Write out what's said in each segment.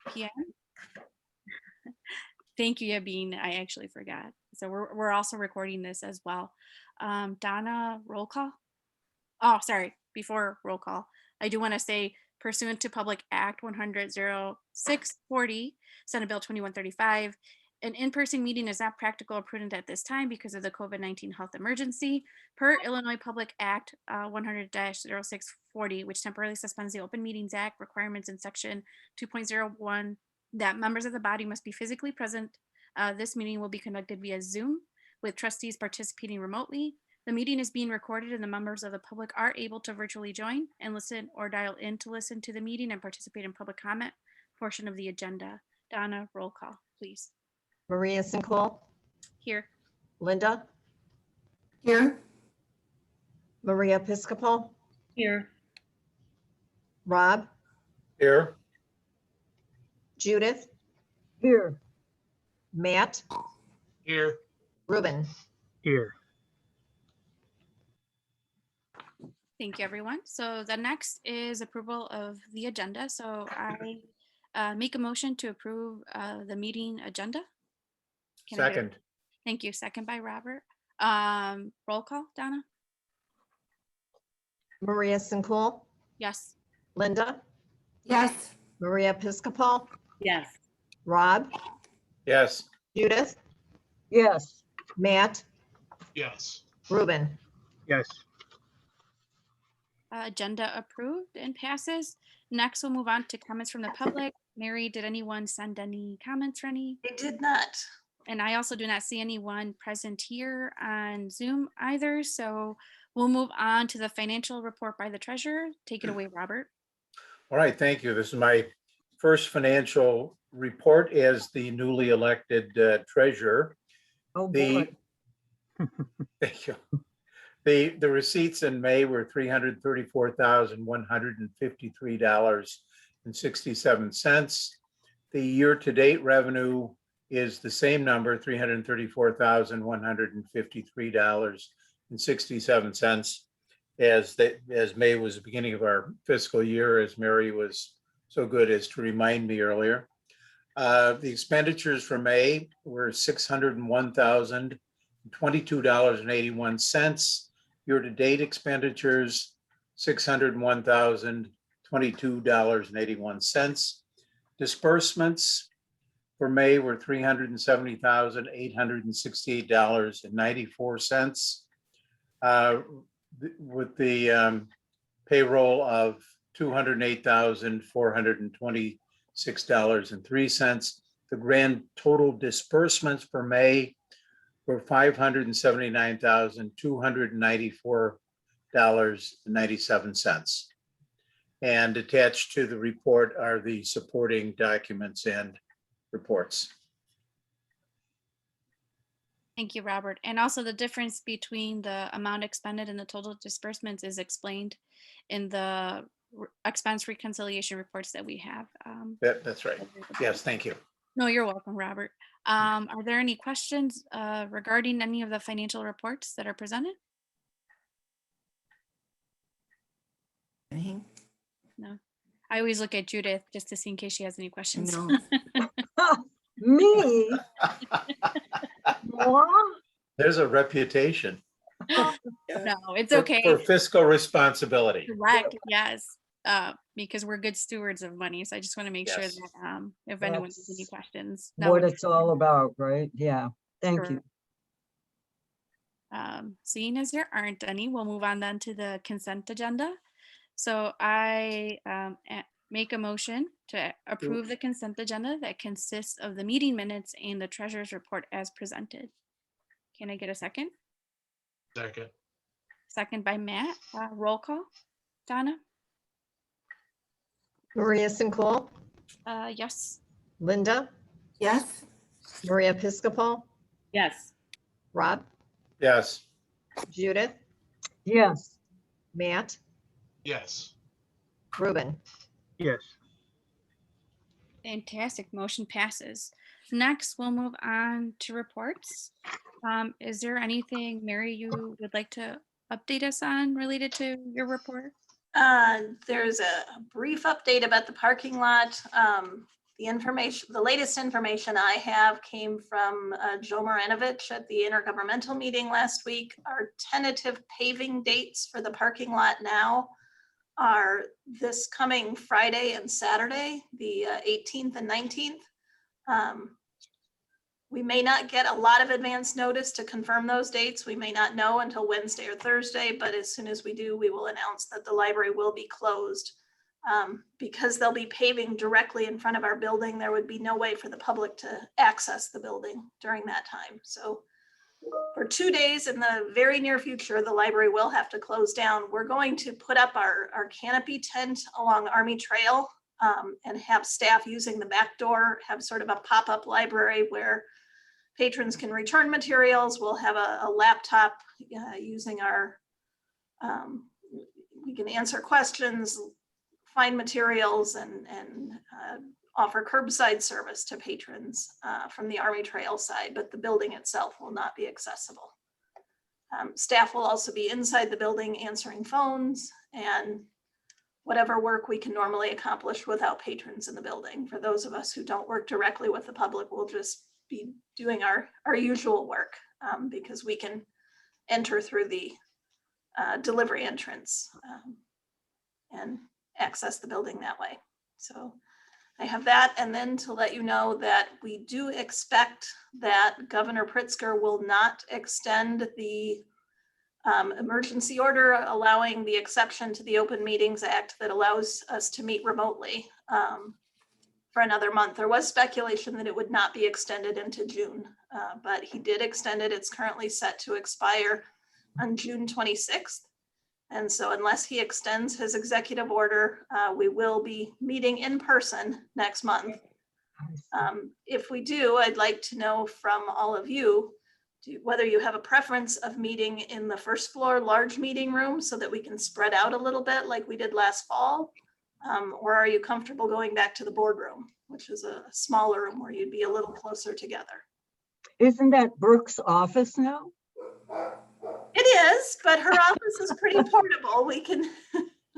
p.m. Thank you, Yabine. I actually forgot. So we're also recording this as well. Donna, roll call. Oh, sorry. Before roll call, I do want to say pursuant to Public Act 100-0640, Senate Bill 2135, an in-person meeting is not practical or prudent at this time because of the COVID-19 health emergency. Per Illinois Public Act 100-0640, which temporarily suspends the Open Meetings Act requirements in Section 2.01, that members of the body must be physically present. This meeting will be conducted via Zoom with trustees participating remotely. The meeting is being recorded and the members of the public are able to virtually join and listen or dial in to listen to the meeting and participate in public comment portion of the agenda. Donna, roll call, please. Maria Sinclair, Here. Linda, Here. Maria Episcopal, Here. Rob, Here. Judith, Here. Matt, Here. Ruben. Here. Thank you, everyone. So the next is approval of the agenda. So I make a motion to approve the meeting agenda. Can I get a- Second. Thank you. Second by Robert. Roll call, Donna? Maria Sinclair, Yes. Linda, Yes. Maria Episcopal, Yes. Rob, Yes. Judith, Yes. Matt, Yes. Ruben. Yes. Agenda approved and passes. Next, we'll move on to comments from the public. Mary, did anyone send any comments for any? I did not. And I also do not see anyone present here on Zoom either. So we'll move on to the financial report by the treasurer. Take it away, Robert. All right, thank you. This is my first financial report as the newly elected treasurer. Oh, The, boy. thank you. The receipts in May were $334,153.67. The year-to-date revenue is the same number, $334,153.67, as May was the beginning of our fiscal year, as Mary was so good as to remind me earlier. The expenditures for May were $601,022.81. Year-to-date expenditures, $601,022.81. Disbursements for May were $370,868.94. With the payroll of $208,426.03. The grand total disbursements for May were $579,294.97. And attached to the report are the supporting documents and reports. Thank you, Robert. And also the difference between the amount expended and the total disbursements is explained in the expense reconciliation reports that we have. That's right. Yes, thank you. No, you're welcome, Robert. Are there any questions regarding any of the financial reports that are presented? No. I always look at Judith just to see in case she has any questions. No. Me? What? There's a reputation. No, it's for- okay. For fiscal responsibility. Correct, yes. Because we're good stewards of money. So I just want to make sure Yes. that if anyone has any That's questions. What it's all about, right? Yeah. Thank you. Seeing as there aren't any, we'll move on then to the consent agenda. So I make a motion to approve the consent agenda that consists of the meeting minutes and the treasurer's report as presented. Can I get a second? Second. Second by Matt. Roll call. Donna? Maria Sinclair, Yes. Linda, Yes. Maria Episcopal, Yes. Rob, Yes. Judith, Yes. Matt, Yes. Ruben. Yes. Fantastic. Motion passes. Next, we'll move on to reports. Is there anything, Mary, you would like to update us on related to your report? There's a brief update about the parking lot. the latest information I have came from Joe Marinovich at the intergovernmental meeting last week. Our tentative paving dates for the parking lot now are this coming Friday and Saturday, the 18th and 19th. We may not get a lot of advance notice to confirm those dates. We may not know until Wednesday or Thursday, but as soon as we do, we will announce that the library will be closed. Because they'll be paving directly in front of our building, there would be no way for the public to access the building during that time. So for 2 days in the very near future, the library will have to close down. We're going to put up our canopy tent along Army Trail and have staff using the back door, have sort of a pop-up library where patrons can return materials. We'll have a laptop using our, we can answer questions, find materials, and offer curbside service to patrons from the Army Trail side, but the building itself will not be accessible. Staff will also be inside the building answering phones and whatever work we can normally accomplish without patrons in the building. For those of us who don't work directly with the public, we'll just be doing our usual work because we can enter through the delivery entrance and access the building that way. So I have that. And then to let you know that we do expect that Governor Pritzker will not extend the emergency order allowing the exception to the Open Meetings Act that allows us to meet remotely for another month. There was speculation that it would not be extended into June, but he did extend it. It's currently set to expire on June 26th. And so unless he extends his executive order, we will be meeting in person next month. If we do, I'd like to know from all of you whether you have a preference of meeting in the first floor large meeting room so that we can spread out a little bit like we did last fall, or are you comfortable going back to the boardroom, which is a smaller room where you'd be a little closer together? Isn't that Brooke's office now? It is, but her office is pretty portable. We can,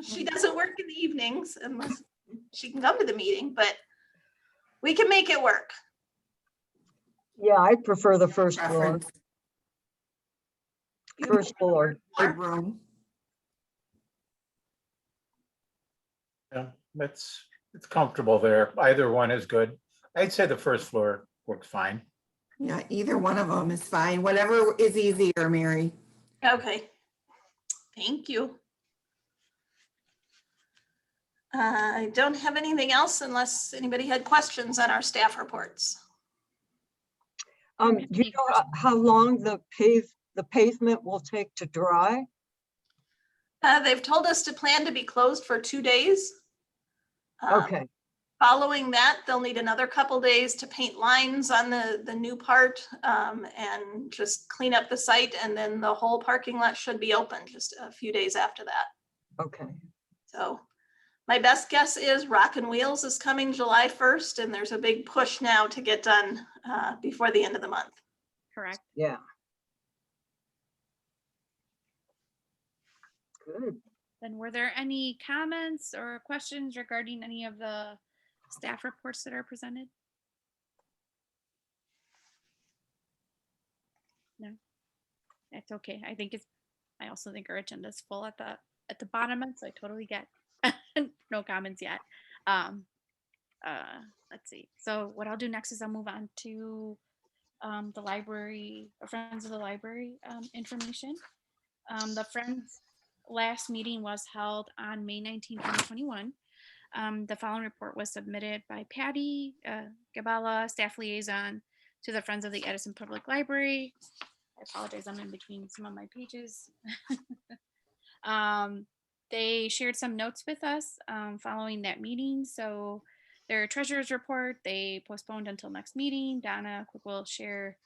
she doesn't work in the evenings unless she can come to the meeting, but we can make it work. Yeah, I prefer the first floor. Preference. First floor. Big room. Yeah, it's comfortable there. Either one is good. I'd say the first floor works fine. Yeah, either one of them is fine. Whatever is easier, Mary. Okay, thank you. I don't have anything else unless anybody had questions on our staff reports. Do you know how long the pavement will take to dry? They've told us to plan to be closed for 2 days. Okay, Following that, they'll need another couple days to paint lines on the new part and just clean up the site, and then the whole parking lot should be open just a few days after that. okay. So my best guess is Rockin' Wheels is coming July 1st, and there's a big push now to get done before the end of the month. Correct. Yeah. Good. Then were there any comments or questions regarding any of the staff reports that are presented? No, that's okay. I also think our agenda is full at the bottom, and so I totally get no comments yet. Let's see. So what I'll do next is I'll move on to the library, Friends of the Library information. The Friends last meeting was held on May 19, 2021. The following report was submitted by Patty Gabala, staff liaison to the Friends of the Addison Public Library. I apologize, I'm in between some of my pages. They shared some notes with us following that meeting. So their treasurer's report, they postponed until next meeting. Donna will share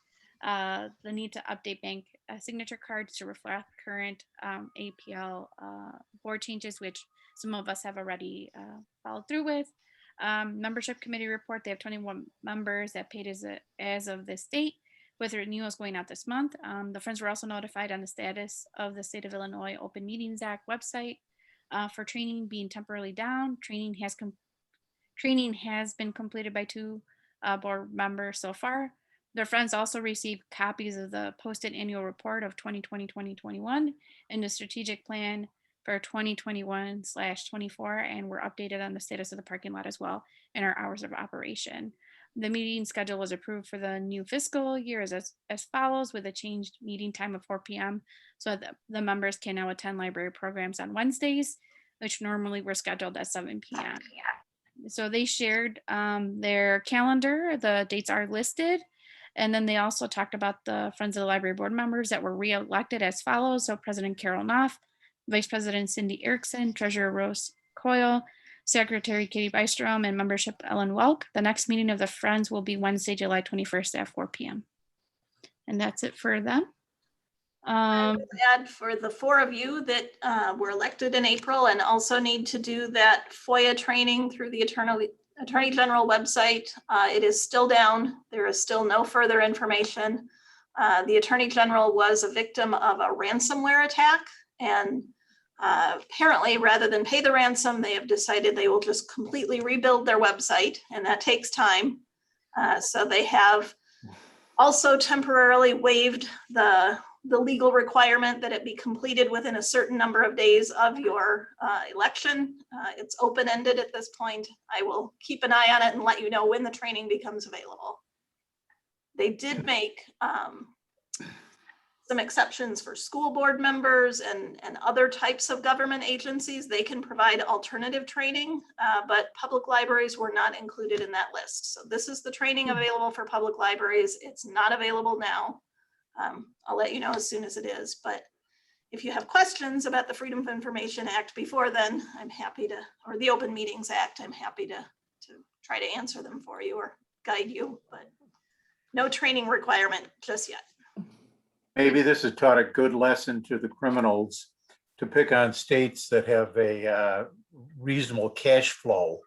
the need to update bank signature cards to reflect current APL board changes, which some of us have already followed through with. Membership committee report, they have 21 members that paid as of this date, with renewals going out this month. The Friends were also notified on the status of the State of Illinois Open Meetings Act website for training being temporarily down. Training has Training has been completed by 2 board members so far. Their friends also received copies of the posted annual report of 2020-2021 and the strategic plan for 2021/24, and were updated on the status of the parking lot as well and our hours of operation. The meeting schedule was approved for the new fiscal year as follows, with a changed meeting time of 4 p.m. so that the members can now attend library programs on Wednesdays, which normally were scheduled at 7 p.m. So they shared their calendar. The dates are listed. And then they also talked about the Friends of the Library board members that were re-elected as follows. So President Carol Knopf, Vice President Cindy Erickson, Treasurer Rose Coyle, Secretary Katie Bystrom, and membership Ellen Welk. The next meeting of the Friends will be Wednesday, July 21st at 4 p.m. And that's it for them. Add for the 4 of you that were elected in April and also need to do that FOIA training through the Attorney General website. It is still down. There is still no further information. The Attorney General was a victim of a ransomware attack, and apparently, rather than pay the ransom, they have decided they will just completely rebuild their website, and that takes time. So they have also temporarily waived the legal requirement that it be completed within a certain number of days of your election. It's open-ended at this point. I will keep an eye on it and let you know when the training becomes available. They did make some exceptions for school board members and other types of government agencies. They can provide alternative training, but public libraries were not included in that list. So this is the training available for public libraries. It's not available now. I'll let you know as soon as it is, but if you have questions about the Freedom of Information Act before then, I'm happy to, or the Open Meetings Act, I'm happy to try to answer them for you or guide you, but no training requirement just yet. Maybe this has taught a good lesson to the criminals to pick on states that have a reasonable cash flow.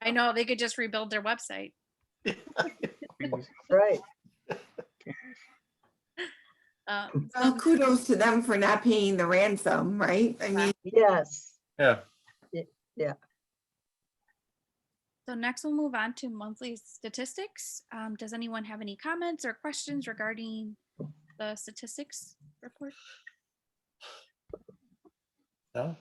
I know they could just rebuild their website. Right. Well, kudos to them for not paying the ransom, right? I mean, Yes. Yeah. So next we'll move on to monthly statistics. Does anyone have any comments or questions regarding the statistics report? No?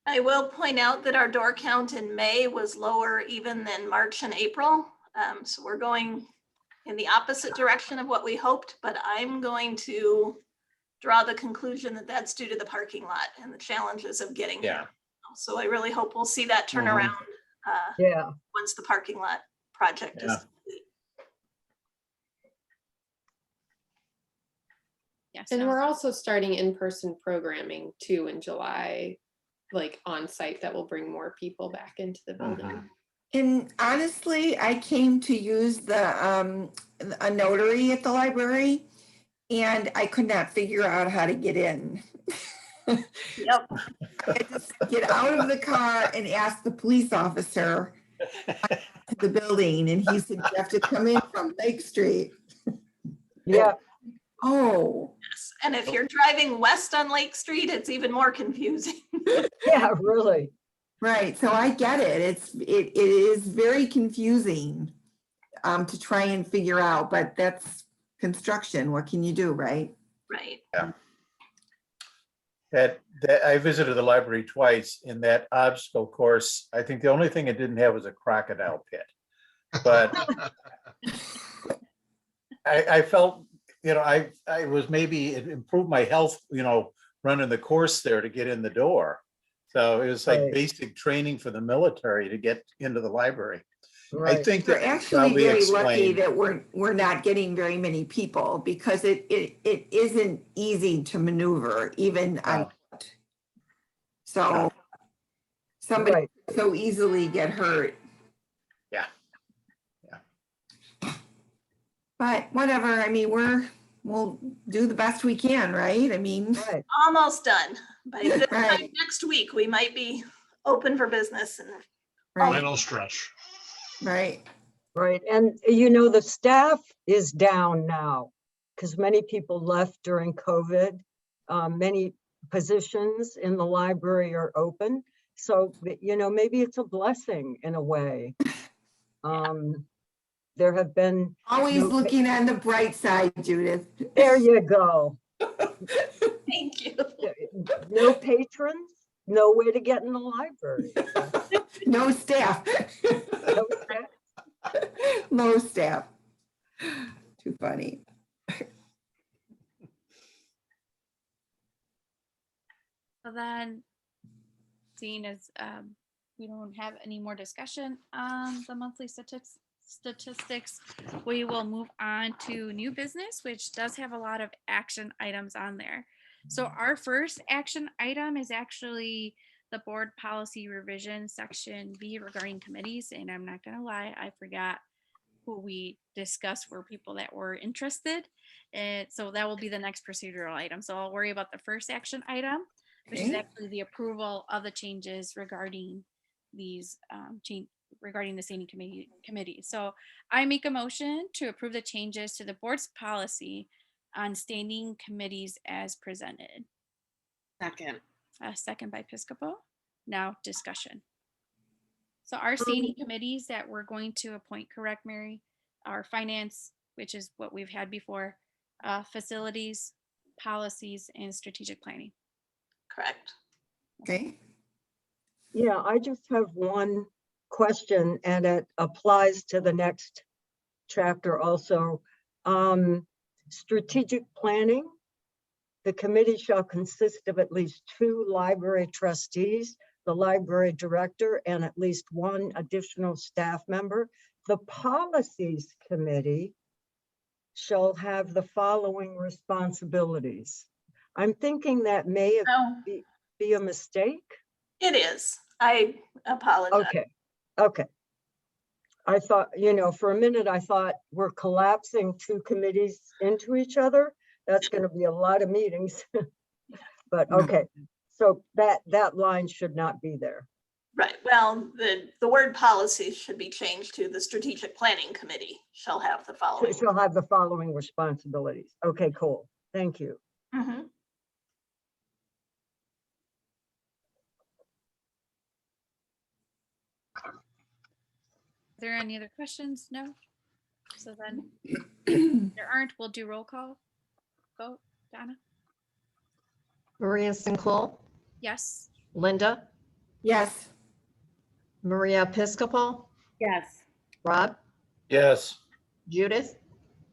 I will point out that our door count in May was lower even than March and April. So we're going in the opposite direction of what we hoped, but I'm going to draw the conclusion that that's due to the parking lot and the challenges of getting Yeah. here. So I really hope we'll see that turn around Yeah. once the parking lot project is Yeah. complete. Yes. And we're also starting in-person programming too in July, like on site, that will bring more people back into the building. and honestly, I came to use the a notary at the library, and I could not figure out how to get in. Yep. I had to get out of the car and ask the police officer to the building, and he said, you have to come in from Lake Street. Yeah. Oh, Yes. And if you're driving west on Lake Street, it's even more confusing. Yeah, really. right. So I get it. It is very confusing to try and figure out, but that's construction. What can you do, right? Right. That I visited the library twice. In that obstacle course, I think the only thing it didn't have was a crocodile pit. But I felt, I was maybe, it improved my health, running the course there to get in the door. So it was like Right. basic training for the military to get into the library. I Right. think We're that actually probably very lucky explained. that we're not getting very many people, because it isn't easy to maneuver even on No. foot. So somebody Right. could so easily get hurt. Yeah. But whatever, I mean, we'll do the best we can, right? I mean, Right. Almost done. By this time Right. next week, we might be open for business and right, Final stretch. right. Right. And the staff is down now because many people left during COVID. many positions in the library are open. So, maybe it's a blessing in a way. There have been, Always No, looking on the bright side, Judith. there you go. Thank you. No patrons, no way to get in the library. No staff. No staff. No staff. Too funny. So then, seeing as we don't have any more discussion on the monthly statistics, we will move on to new business, which does have a lot of action items on there. So our first action item is actually the board policy revision section B regarding committees. And I'm not gonna lie, I forgot who we discussed were people that were interested. And so that will be the next procedural item. So I'll worry about the first action item, which is Okay. actually the approval of the changes regarding these regarding the standing committee. So I make a motion to approve the changes to the board's policy on standing committees as presented. Second. A second by Piscopo. Now discussion. So our standing committees that we're going to appoint, correct, Mary? Our finance, which is what we've had before, facilities, policies, and strategic planning. Correct. Okay. Yeah, I just have one question, and it applies to the next chapter also. Strategic planning. The committee shall consist of at least 2 library trustees, the library director, and at least 1 additional staff member. The policies committee shall have the following responsibilities. I'm thinking that may No, be a mistake. it is. I apologize. Okay. I thought, for a minute, I thought we're collapsing 2 committees into each other. That's going to be a lot of meetings. But okay, so that line should not be there. Right. Well, the word policy should be changed to the strategic planning committee shall have the following. She'll have the following responsibilities. Okay, cool. Thank you. Mhm. Are there any other questions? No? So then, if there aren't, we'll do roll call. Vote, Donna? Maria Sinclair, Yes. Linda, Yes. Maria Piscopo, Yes. Rob, Yes. Judith,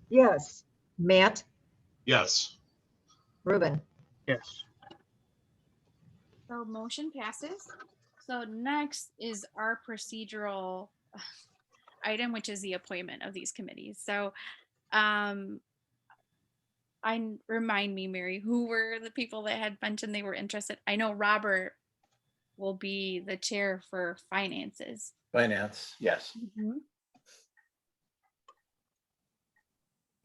Yes, Matt, Yes. Ruben. Yes. So motion passes. So next is our procedural item, which is the appointment of these committees. So remind me, Mary, who were the people that had mentioned they were interested? I know Robert will be the chair for finances. Finance, yes.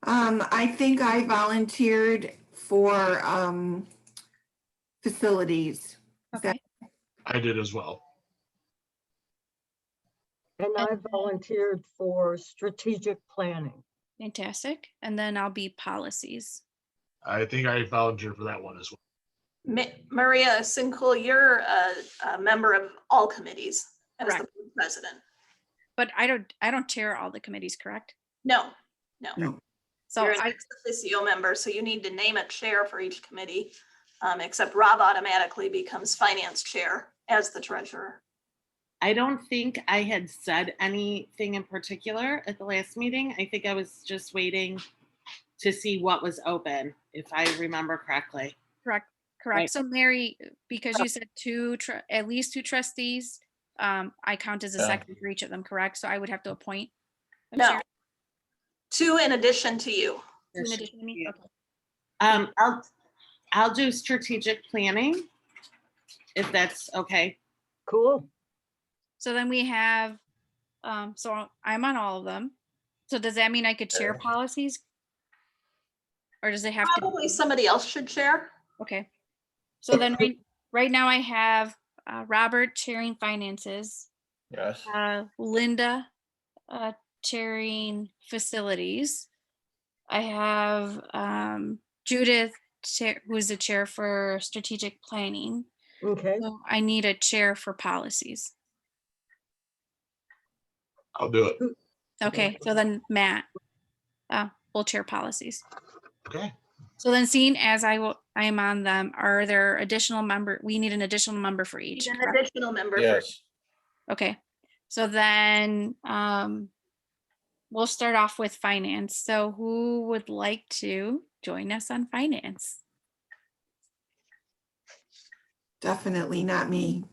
I think I volunteered for facilities. Okay. I did as well. and I volunteered for strategic planning. Fantastic. And then I'll be policies. I think I volunteered for that one as well. Maria Sinclair, you're a member of all committees as the Correct. board president. But I don't chair all the committees, correct? No. So You're an ex officio member, so you need to name a chair for each committee, except Rob automatically becomes finance chair as the treasurer. I don't think I had said anything in particular at the last meeting. I think I was just waiting to see what was open, if I remember correctly. correct. Right. So Mary, because you said at least 2 trustees, I count as a Yeah. second for each of them, correct? So I would have to appoint a No. chair 2 in addition to you. in addition to me. Okay. I'll do strategic planning, if that's okay. Cool. So then we have, so I'm on all of them. So does that mean I could chair Okay. policies? Or does it have to? Probably somebody else should chair. Okay. So then right now I have Robert chairing finances, Yes. Linda chairing facilities. I have Judith chair, who's the chair for strategic planning. Okay, So I need a chair for policies. I'll do it. Okay, so then Matt will chair policies. Okay. So then seeing as I am on them, are there additional we need an additional member for each, An correct? additional member. for- Yes. Okay, so then we'll start off with finance. So who would like to join us on finance? Definitely not me.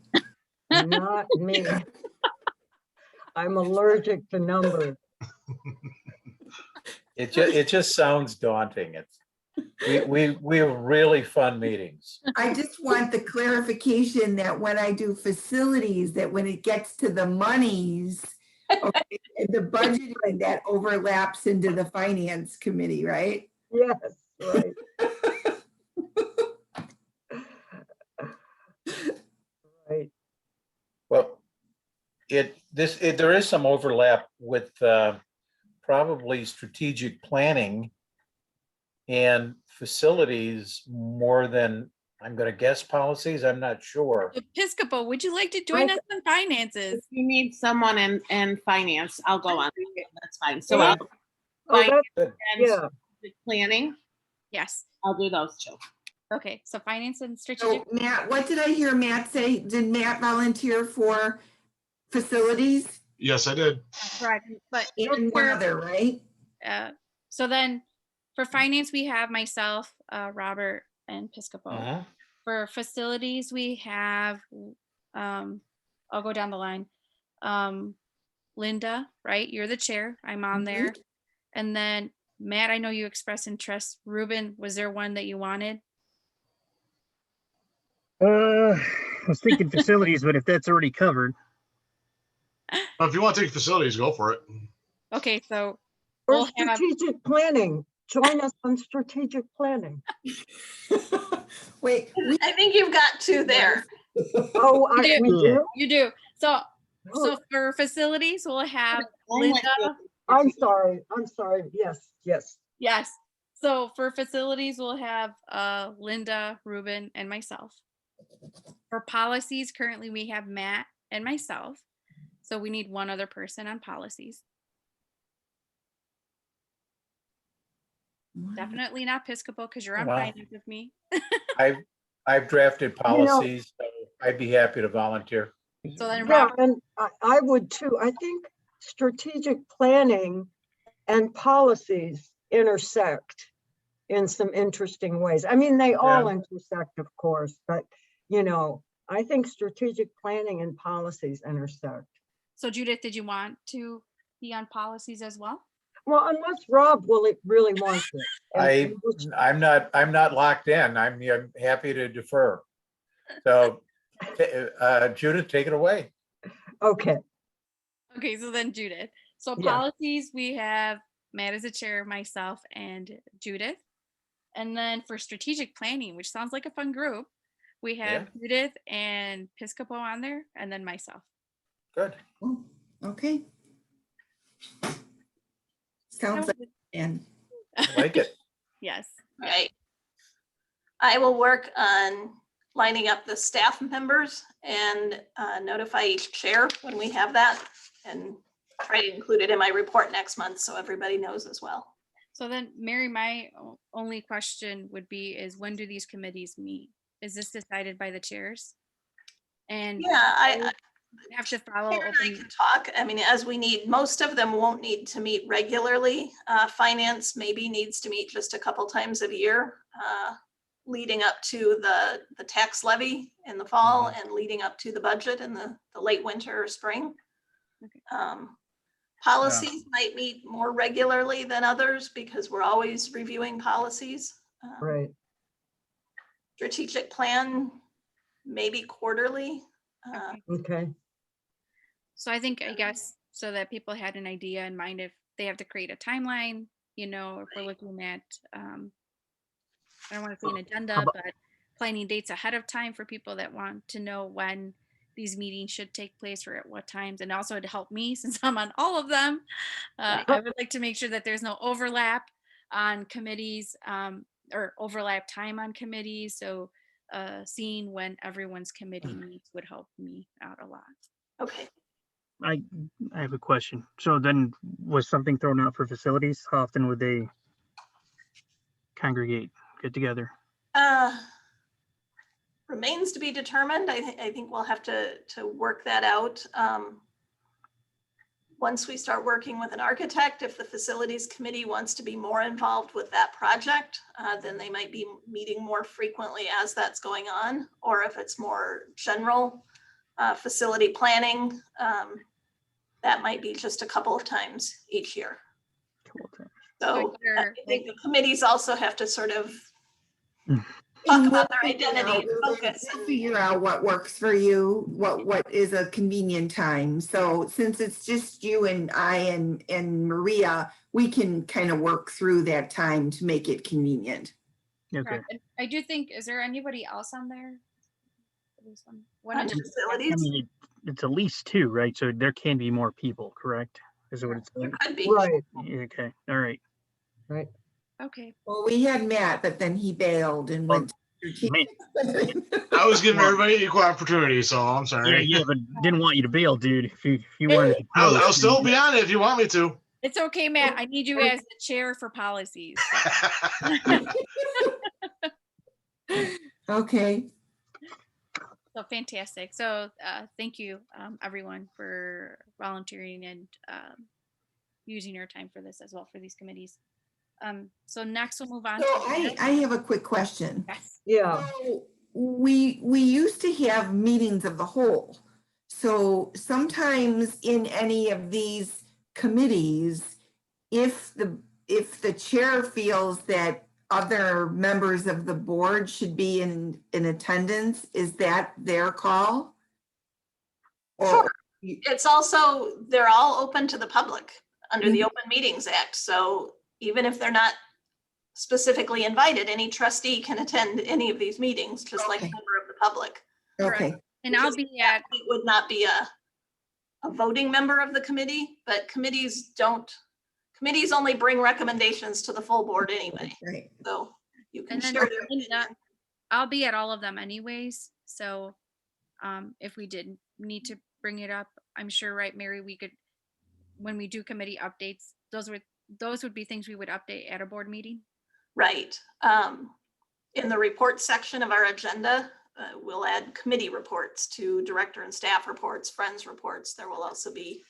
not me. I'm allergic to numbers. It just sounds daunting. We have really fun meetings. I just want the clarification that when I do facilities, that when it gets to the monies, okay, the budgeting, that overlaps into the finance committee, right? Yes, right. Right. Well, there is some overlap with probably strategic planning and facilities more than, I'm going to guess, policies. I'm not sure. Episcopal, would you like to join us on finances? If you need someone in finance, I'll go on. That's fine. So Yeah. I'll Oh, finance that's, and yeah, strategic planning. Yes. I'll do those two. Okay, so finance and strategic. So Matt, what did I hear Matt say? Did Matt volunteer for facilities? Yes, I did. Correct, but And one other, right? so then for finance, we have myself, Robert, and Episcopal. Mhm. For facilities, we have, I'll go down the line. Linda, right? You're the chair. I'm on there. And then Matt, I know you expressed interest. Ruben, was there one that you wanted? I was thinking facilities, but if that's already covered, Well, if you want to take facilities, go for it. Okay, so or we'll have, strategic planning. Join us on strategic planning. Wait, I think you've got two there. Oh, You we do? you do. So Oh, for facilities, we'll have I'm with Linda. you. I'm sorry. Yes, yes. Yes. So for facilities, we'll have Linda, Ruben, and myself. For policies, currently we have Matt and myself. So we need one other person on policies. Definitely not Episcopal because you're on Wow. finance with me. I've drafted policies, so I'd be happy to volunteer. So then Yeah, Robert, and I would too. I think strategic planning and policies intersect in some interesting ways. I mean, they all intersect, of course, but I think strategic planning and policies intersect. so Judith, did you want to be on policies as well? Well, unless Rob really wants it. And which- I'm not locked in. I'm happy to defer. So Judith, take it away. Okay, Okay, so then Judith. So Yeah. policies, we have Matt as a chair, myself, and Judith. And then for strategic planning, which sounds like a fun group, we have Judith and Piscopo on there, and then myself. Good. Oh, okay. Sounds like, and I like it. Yes. Right. I will work on lining up the staff members and notify each chair when we have that and try to include it in my report next month so everybody knows as well. So then, Mary, my only question would be is when do these committees meet? Is this decided by the chairs? And Yeah, I have to follow Karen and I open. can talk. I mean, as we need, most of them won't need to meet regularly. Finance maybe needs to meet just a couple times a year, leading up to the tax levy in the fall and leading up to the budget in the late winter or spring. Okay. Policies might meet more regularly than others because we're always reviewing policies. right. Strategic plan, maybe quarterly. Okay. So I think, I guess, so that people had an idea in mind if they have to create a timeline, if we're looking at, I don't want to say an agenda, but planning dates ahead of time for people that want to know when these meetings should take place or at what times. And also to help me, since I'm on all of them, I would like to make sure that there's no overlap on committees. or overlap time on committees. So seeing when everyone's committee meets would help me out a lot. Okay. I have a question. So then was something thrown out for facilities? How often would they congregate, get together? Remains to be determined. I think we'll have to work that out. Once we start working with an architect, if the facilities committee wants to be more involved with that project, then they might be meeting more frequently as that's going on. Or if it's more general facility planning, that might be just a couple of times each year. So I think the committees also have to sort of talk about their identity and focus. We'll figure out what works for you, what is a convenient time. So since it's just you and I and Maria, we can kind of work through that time to make it convenient. Okay. Correct. And I do think, is there anybody else on there? On facilities? I mean, it's at least two, right? So there can be more people, correct? Is that what it's saying? Could be. Right, Okay, all right. right. Okay. Well, we had Matt, but then he bailed and went. Man, I was giving everybody equal opportunity, so I'm yeah, sorry. yeah, but didn't want you to bail, dude. If you wanted to I'll post, still be on it if you want me to. It's okay, Matt. I need you as the chair for policies. Okay. So fantastic. So thank you, everyone, for volunteering and using your time for this as well for these committees. So next we'll move on. So to I have a quick question. Yes. Yeah, So we used to have meetings of the whole. So sometimes in any of these committees, if the chair feels that other members of the board should be in attendance, is that their call? Sure. It's also, they're all open to the public under the Open Meetings Act. So even if they're not specifically invited, any trustee can attend any of these meetings, just like a Okay. member of the public. Okay. And I'll be at, It would not be a voting member of the committee, but committees only bring recommendations to the full board anyway. Right. So you can and then share their I'll be at all of them anyways. So if we did need to bring it up, I'm sure, right, Mary, we could, when we do committee updates, those would be things we would update at a board meeting. Right. In the report section of our agenda, we'll add committee reports to director and staff reports, friends reports. There will also be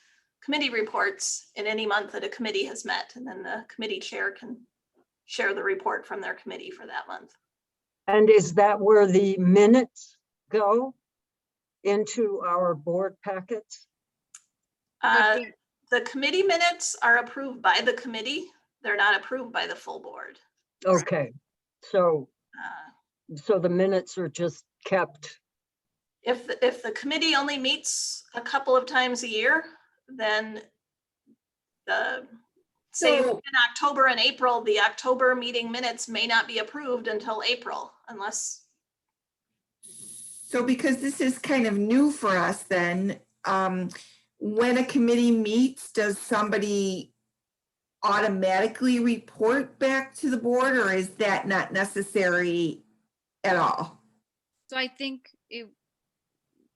committee reports in any month that a committee has met, and then the committee chair can share the report from their committee for that month. and is that where the minutes go into our board packets? The committee minutes are approved by the committee. They're not approved by the full board. Okay, so Uh, the minutes are just kept. If the committee only meets a couple of times a year, then say So- in October and April, the October meeting minutes may not be approved until April unless, So because this is kind of new for us then, when a committee meets, does somebody automatically report back to the board, or is that not necessary at all? So I think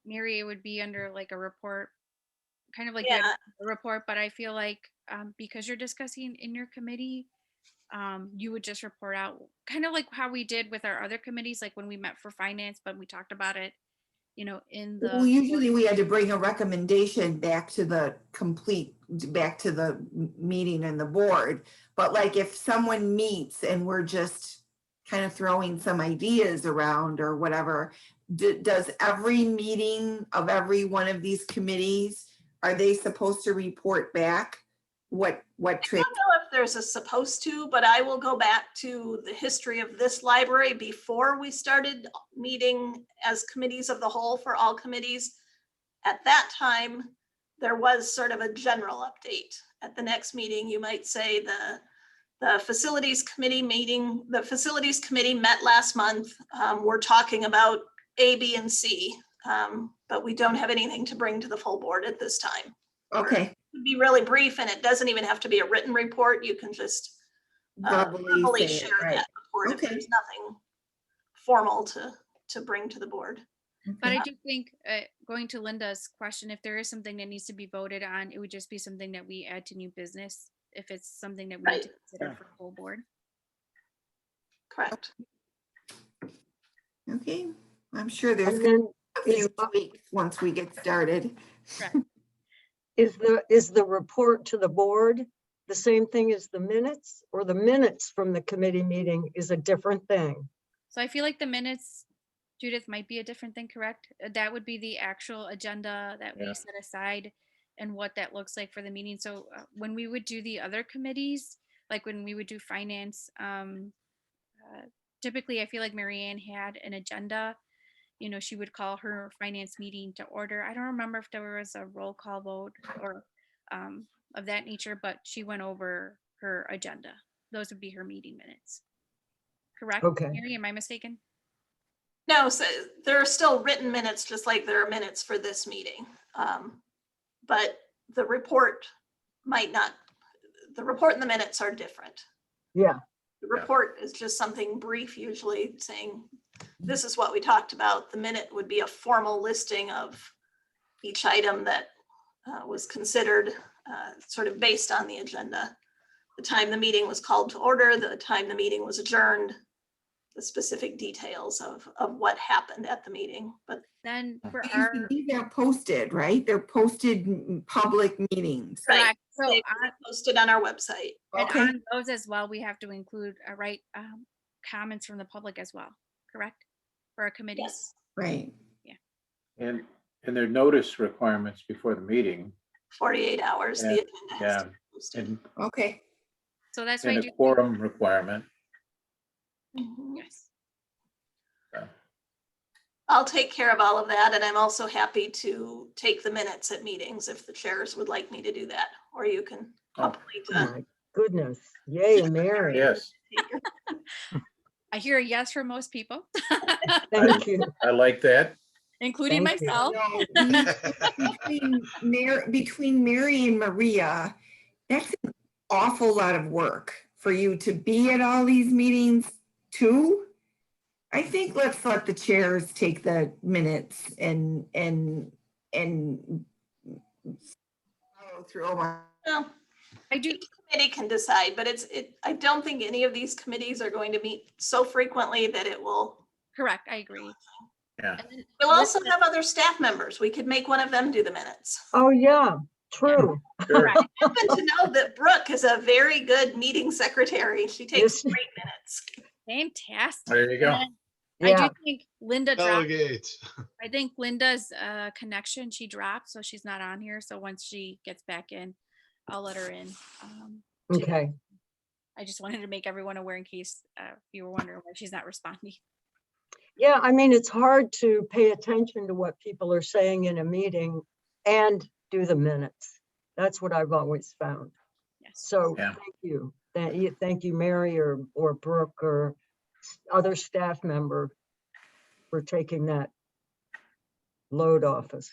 Mary, it would be under like a report, kind of like you had yeah, a report, but I feel like because you're discussing in your committee, you would just report out kind of like how we did with our other committees, like when we met for finance, but we talked about it, in Well, the, usually we had to bring a recommendation back to the meeting and the board. But like if someone meets and we're just kind of throwing some ideas around or whatever, does every meeting of every one of these committees, are they supposed to report back what I don't know if there's a supposed to, but I will go back to the history of this library before we started meeting as committees of the whole for all committees. At that time, there was sort of a general update. At the next meeting, you might say the facilities committee meeting, the facilities committee met last month. We're talking about A, B, and C, but we don't have anything to bring to the full board at this time. Okay. Be really brief, and it doesn't even have to be a written report. You can just verbally say it, share right. that report if Okay. there's nothing formal to bring to the board. But I Okay. do think, going to Linda's question, if there is something that needs to be voted on, it would just be something that we add to new business. If it's something that we need to consider Yeah. for full board. Correct. Okay, I'm sure there's And gonna then be a few is, tweaks once we get started. Correct. is the report to the board the same thing as the minutes, or the minutes from the committee meeting is a different thing? So I feel like the minutes, Judith, might be a different thing, correct? That would be the actual agenda that Yeah. we set aside and what that looks like for the meeting. So when we would do the other committees, like when we would do finance, typically I feel like Marianne had an agenda. You know, she would call her finance meeting to order. I don't remember if there was a roll call vote or of that nature, but she went over her agenda. Those would be her meeting minutes. Correct? Okay. Mary, am I mistaken? No, so there are still written minutes, just like there are minutes for this meeting. But the report might not, the report and the minutes are different. Yeah, The report is just something brief, usually saying, this is what we talked about. The minute would be a formal listing of each item that was considered sort of based on the agenda. The time the meeting was called to order, the time the meeting was adjourned, the specific details of what happened at the meeting. But Then for These our, these are posted, right? They're posted public meetings. right, correct. So they posted on our website. and Okay, on those as well, we have to include, right, comments from the public as well, correct? For our committees. Yes, right. And there are notice requirements before the meeting 48 hours. The Yeah, agenda has yeah. to be posted. and, Okay, So that's why I and do a think- quorum requirement. Mhm. yes. So, I'll take care of all of that, and I'm also happy to take the minutes at meetings if the chairs would like me to do that, or you can Oh. appoint oh my goodness, yay, Mary, Yes, I hear a yes from most people, thank you. I like that. including Thank you. myself. no, between Mary and Maria, that's an awful lot of work for you to be at all these meetings too. I think let's let the chairs take the minutes and follow through on. Well, I do, each committee can decide, but I don't think any of these committees are going to meet so frequently that it will. correct, I agree. Yeah. And then We'll also Elizabeth- have other staff members. We could make one of them do the minutes. Oh, yeah, true. Sure. I happen to know that Brooke is a very good meeting secretary. She takes Yes. great minutes. Fantastic. There you go. And then I Yeah, do think Linda dropped, Delegate. I think Linda's connection, she dropped, so she's not on here. So once she gets back in, I'll let her in. okay. I just wanted to make everyone aware in case you were wondering why she's not responding. Yeah, I mean, it's hard to pay attention to what people are saying in a meeting and do the minutes. That's what I've always found. Yes. So Yeah. thank you. Thank you, Mary or Brooke or other staff member for taking that load off us.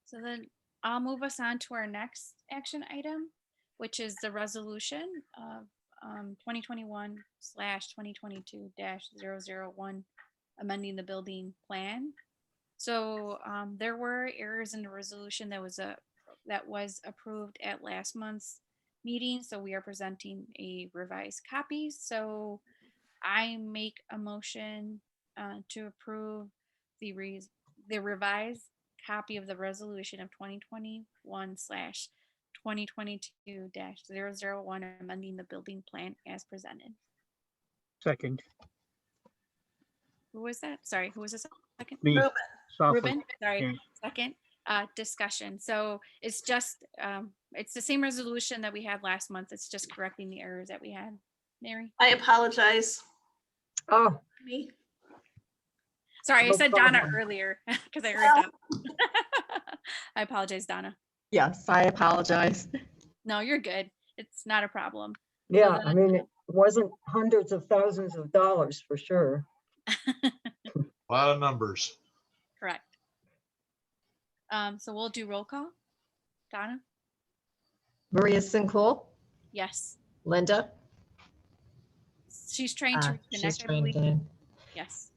So then I'll move us on to our next action item, which is the resolution of 2021/2022-001, amending the building plan. So there were errors in the resolution that was approved at last month's meeting. So we are presenting a revised copy. So I make a motion to approve the revised copy of the resolution of 2021/2022-001, amending the building plan as presented. Second. Who was that? Sorry, who was the second? Me. Ruben. Softly. Ruben, sorry, yeah. second. Discussion. So it's just, it's the same resolution that we had last month. It's just correcting the errors that we had. Mary? I apologize. Oh, Me. Sorry, I No said Donna problem. earlier because I heard Well- Donna. I apologize, Donna. Yes, I apologize. No, you're good. It's not a problem. yeah, I mean, it wasn't hundreds of thousands of dollars for sure. A lot of numbers. Correct. So we'll do roll call. Donna? Maria Sincool, Yes. Linda, She's trying to She's reconnect, I trying to believe. get in. Yes.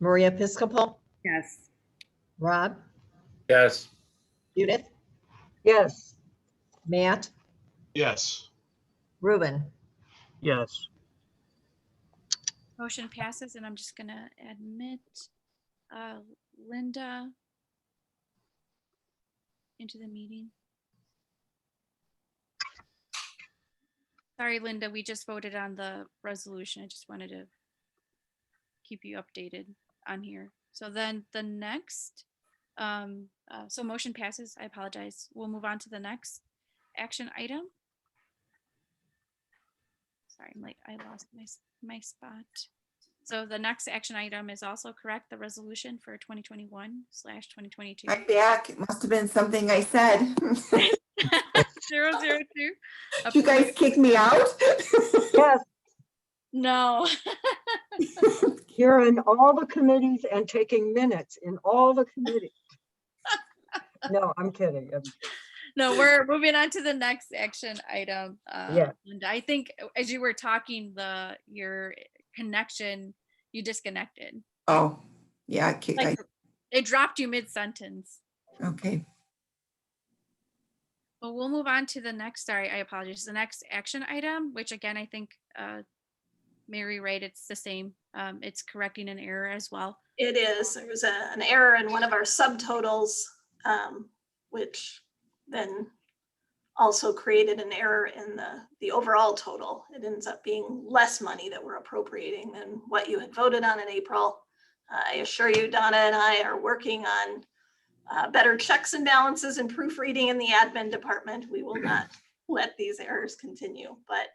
Maria Piscopo, Yes. Rob, Yes. Judith, Yes, Matt, Yes. Ruben. Yes. Motion passes, and I'm just gonna admit Linda into the meeting. Sorry, Linda, we just voted on the resolution. I just wanted to keep you updated on here. So then the next, so motion passes. I apologize. We'll move on to the next action item. Sorry, I'm like, I lost my spot. So the next action item is also correct, the resolution for 2021/2022. Right back. It must have been something I said. 002. You guys kick me out? yes, No. you're in all the committees and taking minutes in all the committees. No, I'm kidding. No, we're moving on to the next action item. Yeah. Linda, I think as you were talking, your connection, you disconnected. Oh, yeah. Like it dropped you mid-sentence. Okay. Well, we'll move on to the next, sorry, I apologize. The next action item, which again, I think Mary, right, it's the same. It's correcting an error as well. It is. There was an error in one of our subtotals, which then also created an error in the overall total. It ends up being less money that we're appropriating than what you had voted on in April. I assure you, Donna and I are working on better checks and balances and proofreading in the admin department. We will not let these errors continue. But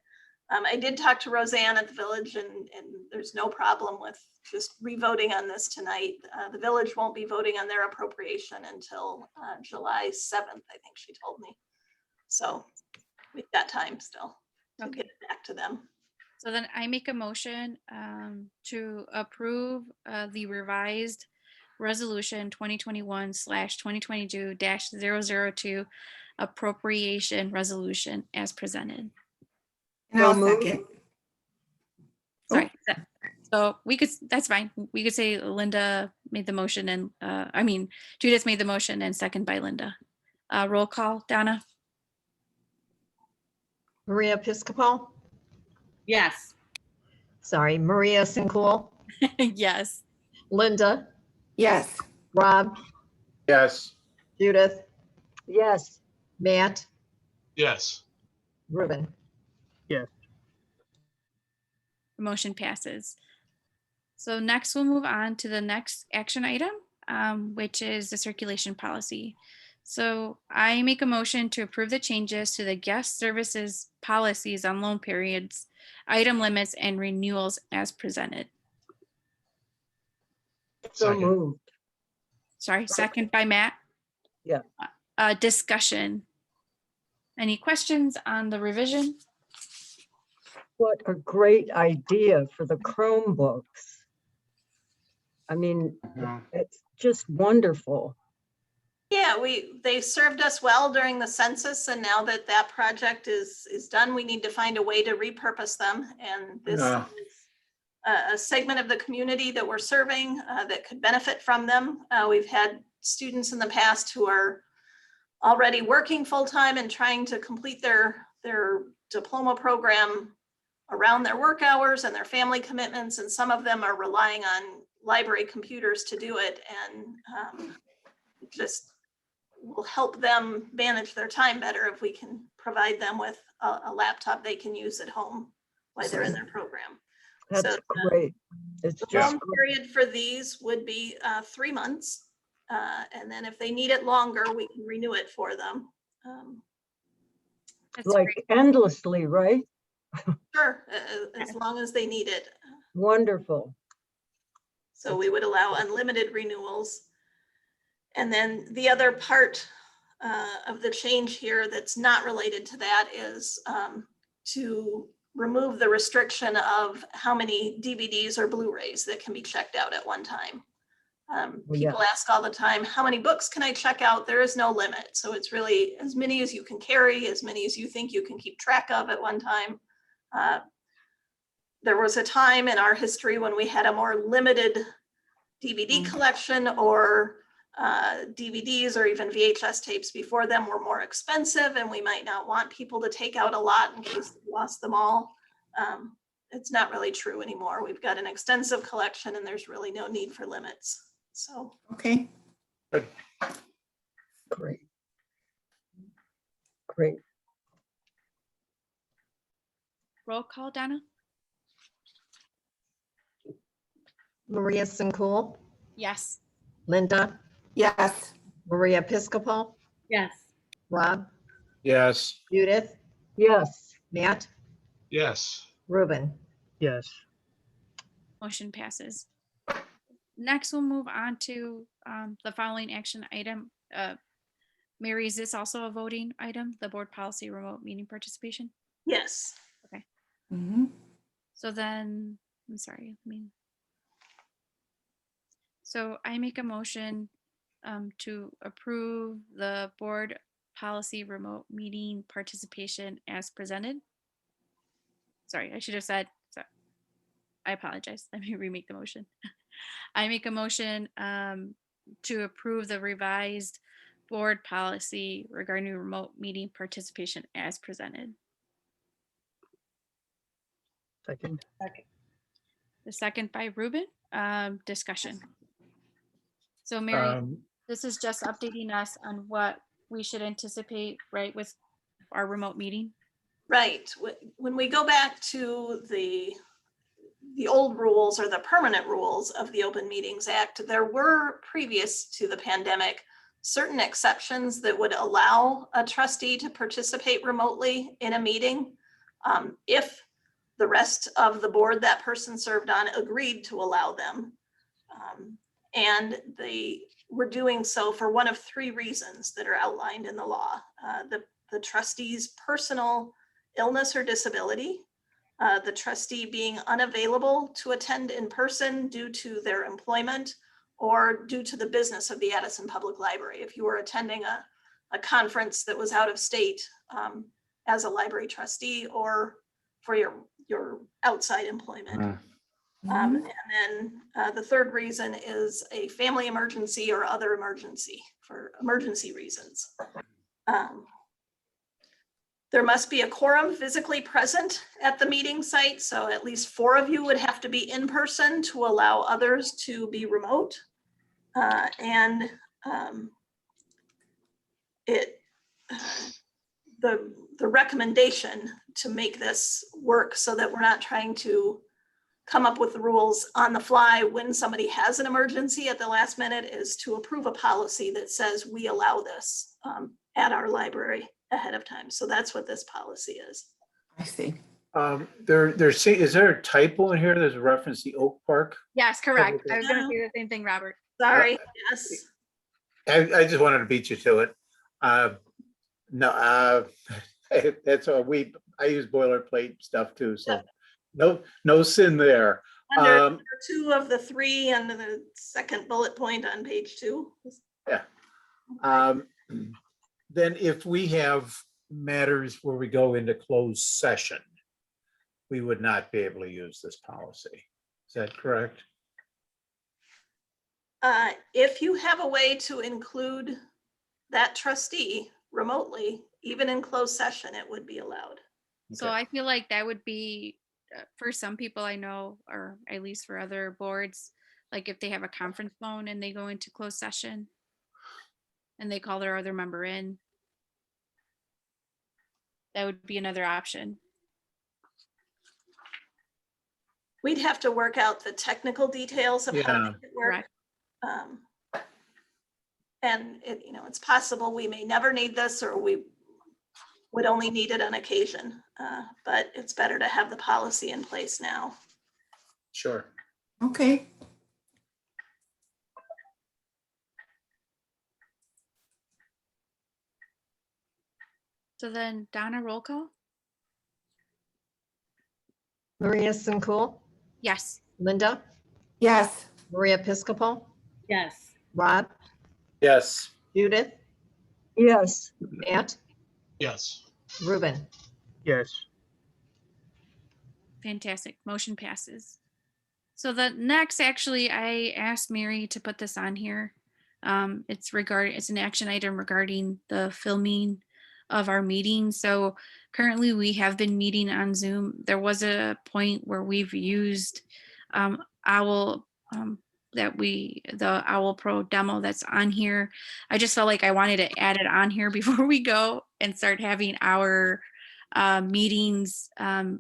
I did talk to Roseanne at the village, and there's no problem with just re-voting on this tonight. The village won't be voting on their appropriation until July 7th, I think she told me. So we've got time still to Okay. get it back to them. So then I make a motion to approve the revised resolution 2021/2022-002 appropriation resolution as presented. And I'll So moved. second. Sorry. So we could, that's fine. We could say Linda made the motion and I mean, Judith made the motion and second by Linda. Roll call, Donna? Maria Piscopo, Yes. sorry, Maria Sincool, Yes. Linda, Yes. Rob, Yes. Judith, Yes, Matt, Yes. Ruben. Yes. The motion passes. So next we'll move on to the next action item, which is the circulation policy. So I make a motion to approve the changes to the guest services policies on loan periods, item limits, and renewals as presented. so Second. moved. Sorry, second by Matt. Yeah. Discussion. Any questions on the revision? What a great idea for the Chromebooks. I mean, it's just wonderful. Yeah, they served us well during the census, and now that that project is done, we need to find a way to repurpose them. And this Yeah. is a segment of the community that we're serving that could benefit from them. We've had students in the past who are already working full-time and trying to complete their diploma program around their work hours and their family commitments, and some of them are relying on library computers to do it, and just will help them manage their time better if we can provide them with a laptop they can use at home while they're in their program. That's So, great. It's The just, loan period for these would be 3 months. And then if they need it longer, we can renew it for them. That's like great. endlessly, right? Sure, as long as they need it. Wonderful. So we would allow unlimited renewals. And then the other part of the change here that's not related to that is to remove the restriction of how many DVDs or Blu-rays that can be checked out at one time. People ask all the time, how many books can I check out? There is no limit. So it's really as many as you can carry, as many as you think you can keep track of at one time. there was a time in our history when we had a more limited DVD collection, or DVDs or even VHS tapes before them were more expensive, and we might not want people to take out a lot in case they lost them all. It's not really true anymore. We've got an extensive collection and there's really no need for limits. So. Okay. Great. Great. Roll call, Donna? Maria Sincool, Yes. Linda, Yes. Maria Piscopo, Yes. Rob, Yes. Judith, Yes. Matt, Yes. Ruben. Yes. Motion passes. Next, we'll move on to the following action item. Mary, is this also a voting item, the board policy remote meeting participation? Yes. Mhm. So then, I'm sorry, so I make a motion to approve the board policy remote meeting participation as presented. Sorry, I should have said, sorry. I apologize. Let me remake the motion. I make a motion to approve the revised board policy regarding remote meeting participation as presented. Second. The second by Ruben. Discussion. So Mary, this is just updating us on what we should anticipate, right, with our remote meeting? Right. When we go back to the old rules or the permanent rules of the Open Meetings Act, there were, previous to the pandemic, certain exceptions that would allow a trustee to participate remotely in a meeting if the rest of the board that person served on agreed to allow them. And they were doing so for one of three reasons that are outlined in the law. The trustee's personal illness or disability, the trustee being unavailable to attend in person due to their employment or due to the business of the Addison Public Library. If you were attending a conference that was out of state as a library trustee, or for your outside employment. And then the third reason is a family emergency or other emergency, for emergency reasons. There must be a quorum physically present at the meeting site, so at least 4 of you would have to be in person to allow others to be remote. The recommendation to make this work so that we're not trying to come up with the rules on the fly when somebody has an emergency at the last minute is to approve a policy that says we allow this at our library ahead of time. So that's what this policy is. I see. Is there a typo in here? There's a reference to Oak Park. Yes, correct. Okay. I was gonna say the same thing, Robert. Sorry, yes. I just wanted to beat you to it. No, that's all. I use boilerplate stuff too, so no sin there. Under 2 of the 3 and the second bullet point on page 2. Yeah. Then if we have matters where we go into closed session, we would not be able to use this policy. Is that correct? If you have a way to include that trustee remotely, even in closed session, it would be allowed. So Okay. I feel like that would be, for some people I know, or at least for other boards, like if they have a conference phone and they go into closed session and they call their other member in, that would be another option. We'd have to work out the technical details of how to make it work. Correct. And it's possible we may never need this, or we would only need it on occasion, but it's better to have the policy in place now. Sure. Okay. So then Donna, roll call? Maria Sincool, Yes. Linda, Yes. Maria Piscopo, Yes. Rob, Yes. Judith, Yes. Matt, Yes. Ruben. Yes. Fantastic. Motion passes. So the next, actually, I asked Mary to put this on here. It's an action item regarding the filming of our meeting. So currently we have been meeting on Zoom. There was a point where we've used Owl, the Owl Pro demo that's on here. I just felt like I wanted to add it on here before we go and start having our meetings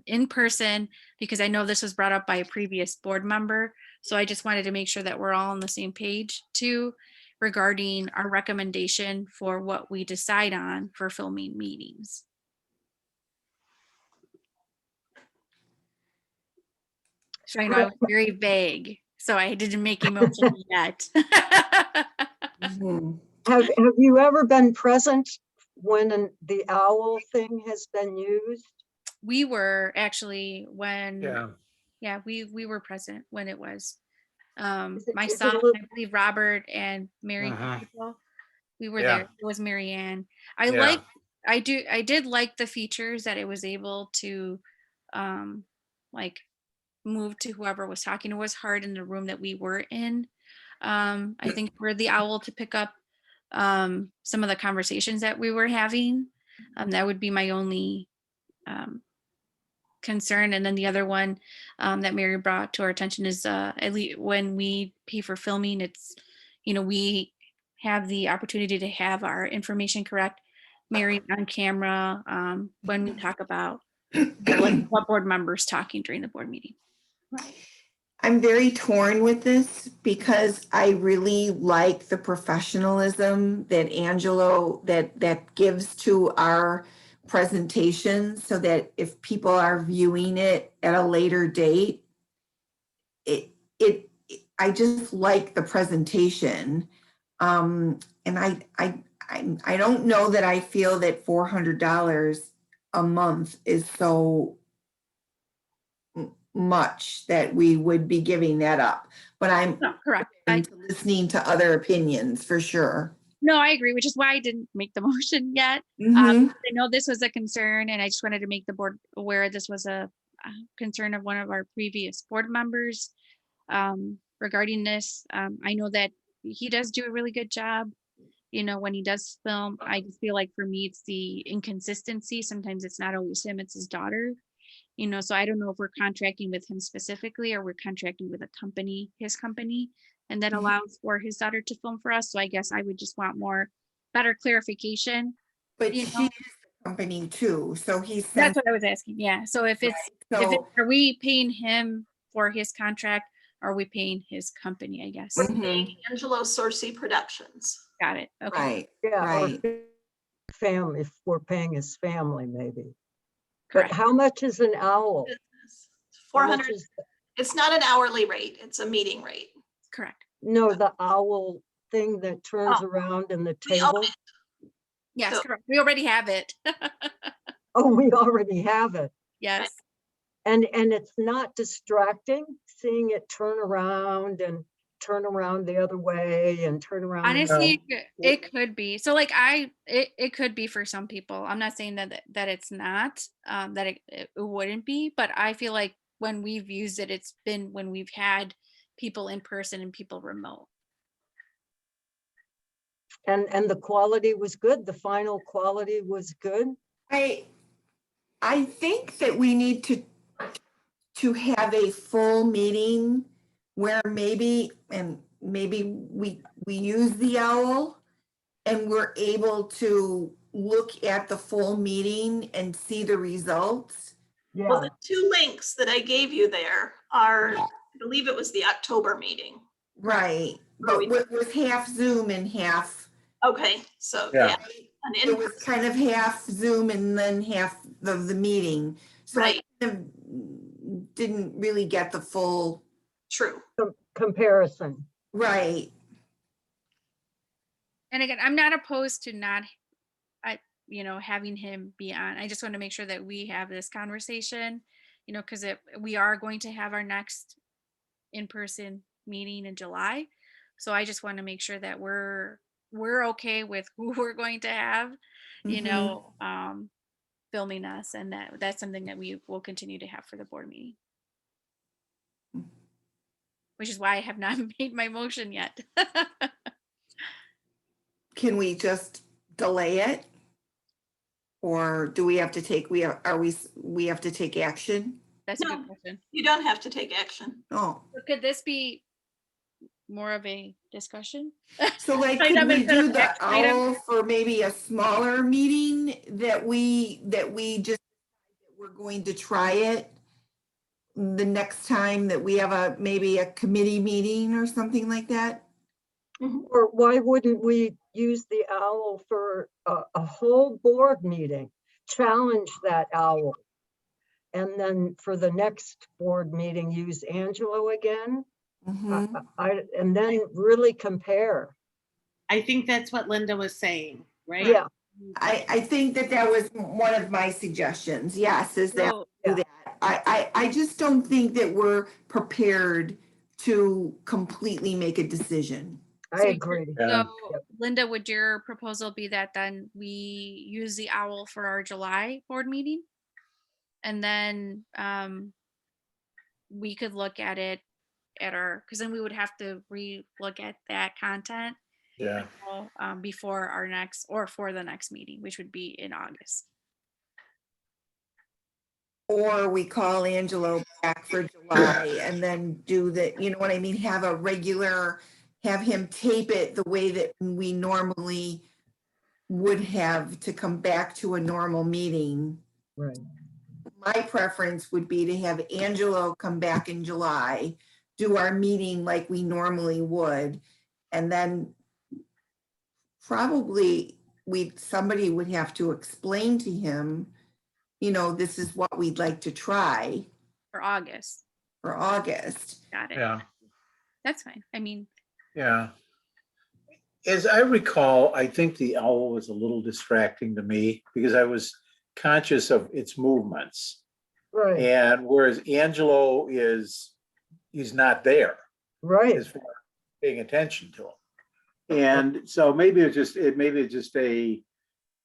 in person, because I know this was brought up by a previous board member. So I just wanted to make sure that we're all on the same page too, regarding our recommendation for what we decide on for filming meetings. So I know I was very vague, so I didn't make a motion yet. Mhm. Have you ever been present when the owl thing has been used? We were actually when, Yeah, we were present when it was. Is it- My is it a son, little- I believe Robert and Mary, Mhm. people, we were Yeah. there. It was Mary Ann. Yeah. I did like the features that it was able to like move to whoever was talking. It was hard in the room that we were in. I think for the owl to pick up some of the conversations that we were having. That would be my only concern. And then the other one that Mary brought to our attention is at least when we pay for filming, it's, we have the opportunity to have our information correct. Mary on camera when we talk about what board members talking during the board meeting. I'm very torn with this because I really like the professionalism that Angelo that gives to our presentation, so that if people are viewing it at a later date, I just like the presentation. And I don't know that I feel that $400 a month is so much that we would be giving that up, but I'm No, correct. listening to other opinions for sure. No, I agree, which is why I didn't make the motion yet. Mhm. I know this was a concern, and I just wanted to make the board aware this was a concern of one of our previous board members regarding this. I know that he does do a really good job, when he does film. I just feel like for me, it's the inconsistency. Sometimes it's not always him, it's his daughter. So I don't know if we're contracting with him specifically or we're contracting with a company, his company, and that allows for his daughter to film for us. So I guess I would just want better clarification. But You she's know? the company too, so he's That's what I was asking. Yeah. So if so are we paying him for his contract, or are we paying his company, I guess? Mhm. Angelo Sorcy Productions. Got it. Okay. Right, Yeah, right. or family, if we're paying his family, maybe. Correct. But how much is an owl? How much 400. is- It's not an hourly rate, it's a meeting rate. Correct. No, the owl thing that turns Oh. around in the We own table. it. Yes, So- correct. We already have it. Oh, we already have it. Yes. And it's not distracting, seeing it turn around and turn around the other way and turn around. Honestly, it could be. So like it could be for some people. I'm not saying that it's not, that it wouldn't be, but I feel like when we've used it, it's been when we've had people in person and people remote. And the quality was good. The final quality was good. I think that we need to have a full meeting where maybe we use the owl and we're able to look at the full meeting and see the results. Well, Yeah, the two links that I gave you there are, I believe it was the October meeting. Right, but with half Zoom and half. Okay, so Yeah. an It was in-person, kind of half Zoom and then half of the meeting. So I right, kind of didn't really get the full, true. comparison. right. And again, I'm not opposed to not having him be on. I just want to make sure that we have this conversation, because we are going to have our next in-person meeting in July. So I just want to make sure that we're okay with who we're going to have, Mhm. filming us, and that's something that we will continue to have for the board meeting. Which is why I have not made my motion yet. Can we just delay it? Or do we have to take, we have to take action? That's a No. good question. You don't have to take action. Oh, So could this be more of a discussion? so like, Item could we instead of do the action item? owl for maybe a smaller meeting that we just, we're going to try it the next time that we have maybe a committee meeting or something like that? Or why wouldn't we use the owl for a whole board meeting? Challenge that owl. And then for the next board meeting, use Angelo again. Mhm. And then really compare. I think that's what Linda was saying, right? Yeah. I think that was one of my suggestions, yes, is that, So, do that. I just don't think that we're prepared to completely make a decision. I agree. Yeah. so Linda, would your proposal be that then we use the owl for our July board meeting? And then we could look at it at our, because then we would have to re-look at that content Yeah. before our next, or for the next meeting, which would be in August. Or we call Angelo back for July and then do the, you know what I mean, have him tape it the way that we normally would have to come back to a normal meeting. Right. My preference would be to have Angelo come back in July, do our meeting like we normally would, and then probably somebody would have to explain to him, you know, this is what we'd like to try For August. for August. Got it. Yeah. That's fine. I mean, Yeah. As I recall, I think the owl was a little distracting to me because I was conscious of its movements. Right. And whereas Angelo he's not there Right. as far as paying attention to him. And so maybe it's just a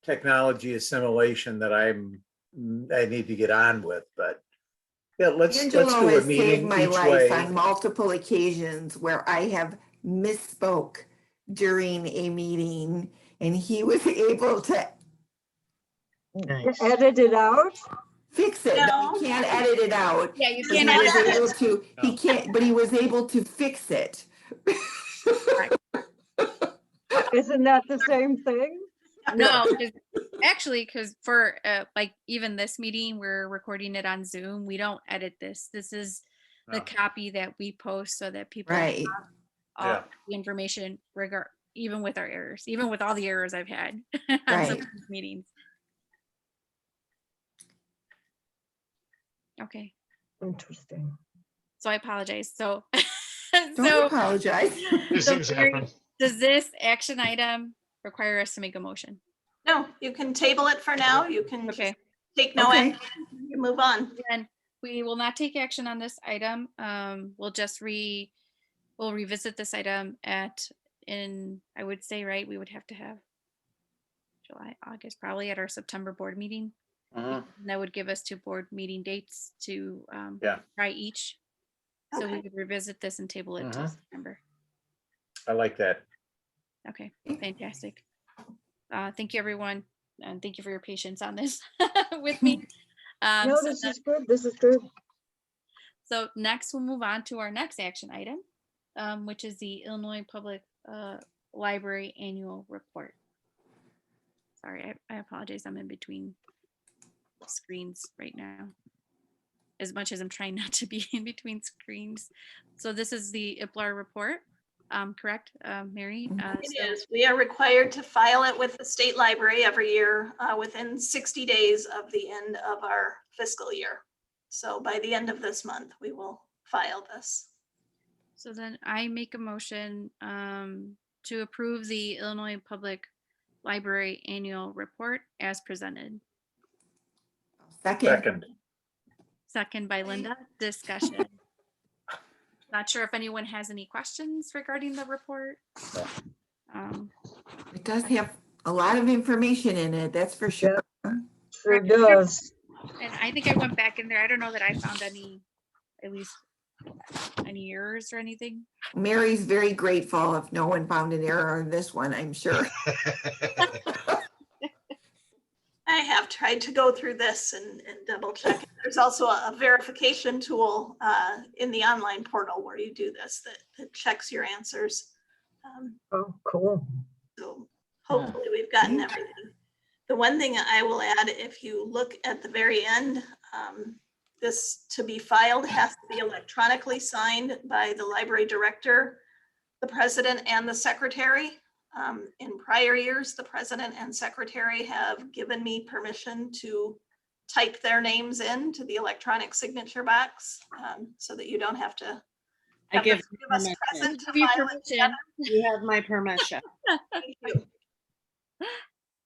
technology assimilation that I need to get on with, but yeah, let's Angelo do a has saved meeting my each life way. on multiple occasions where I have misspoke during a meeting and he was able to Nice. Edit it out. fix it. No, No. you can't edit it out. yeah, you But he can't was edit able it. to, he can't, but he was able to fix it. Isn't that the same thing? No, actually, because for like even this meeting, we're recording it on Zoom. We don't edit this. This is the No. copy that we post so that people Right. have all Yeah. the information even with our errors, even with all the errors I've had on some Right. of these meetings. Okay, Interesting. so I apologize. So, Don't so, apologize. These so things Mary, happen. does this action item require us to make a motion? No, you can table it for now. You can just Okay, take no Okay. action. You move on. then we will not take action on this item. We'll just we'll revisit this item I would say, right, we would have to have July, August, probably at our September board meeting. Mhm. And that would give us 2 board meeting dates to Yeah. try each. So we Okay. would revisit this and table it till Mhm. September. I like that. Okay, fantastic. Thank you, everyone. And thank you for your patience on this with me. No, So this is good. This is good. So next we'll move on to our next action item, which is the Illinois Public Library Annual Report. Sorry, I apologize. I'm in between screens right now. As much as I'm trying not to be in between screens. So this is the IPLAR report, correct, Mary? It is. We are required to file it with the state library every year within 60 days of the end of our fiscal year. So by the end of this month, we will file this. So then I make a motion to approve the Illinois Public Library Annual Report as presented. Second. Second. Second by Linda. Discussion. Not sure if anyone has any questions regarding the report. It does have a lot of information in it, that's for sure. Sure does. And I think I went back in there. I don't know that I found any, at least any errors or anything. Mary's very grateful if no one found an error on this one, I'm sure. I have tried to go through this and double check. it. There's also a verification tool in the online portal where you do this that checks your answers. Oh, cool. So hopefully we've gotten everything. The one thing I will add, if you look at the very end, this to be filed has to be electronically signed by the library director, the president, and the secretary. In prior years, the president and secretary have given me permission to type their names into the electronic signature box so that you don't have to I have the give three of us permission. present to Give you file it permission. together. You have my permission. Thank you.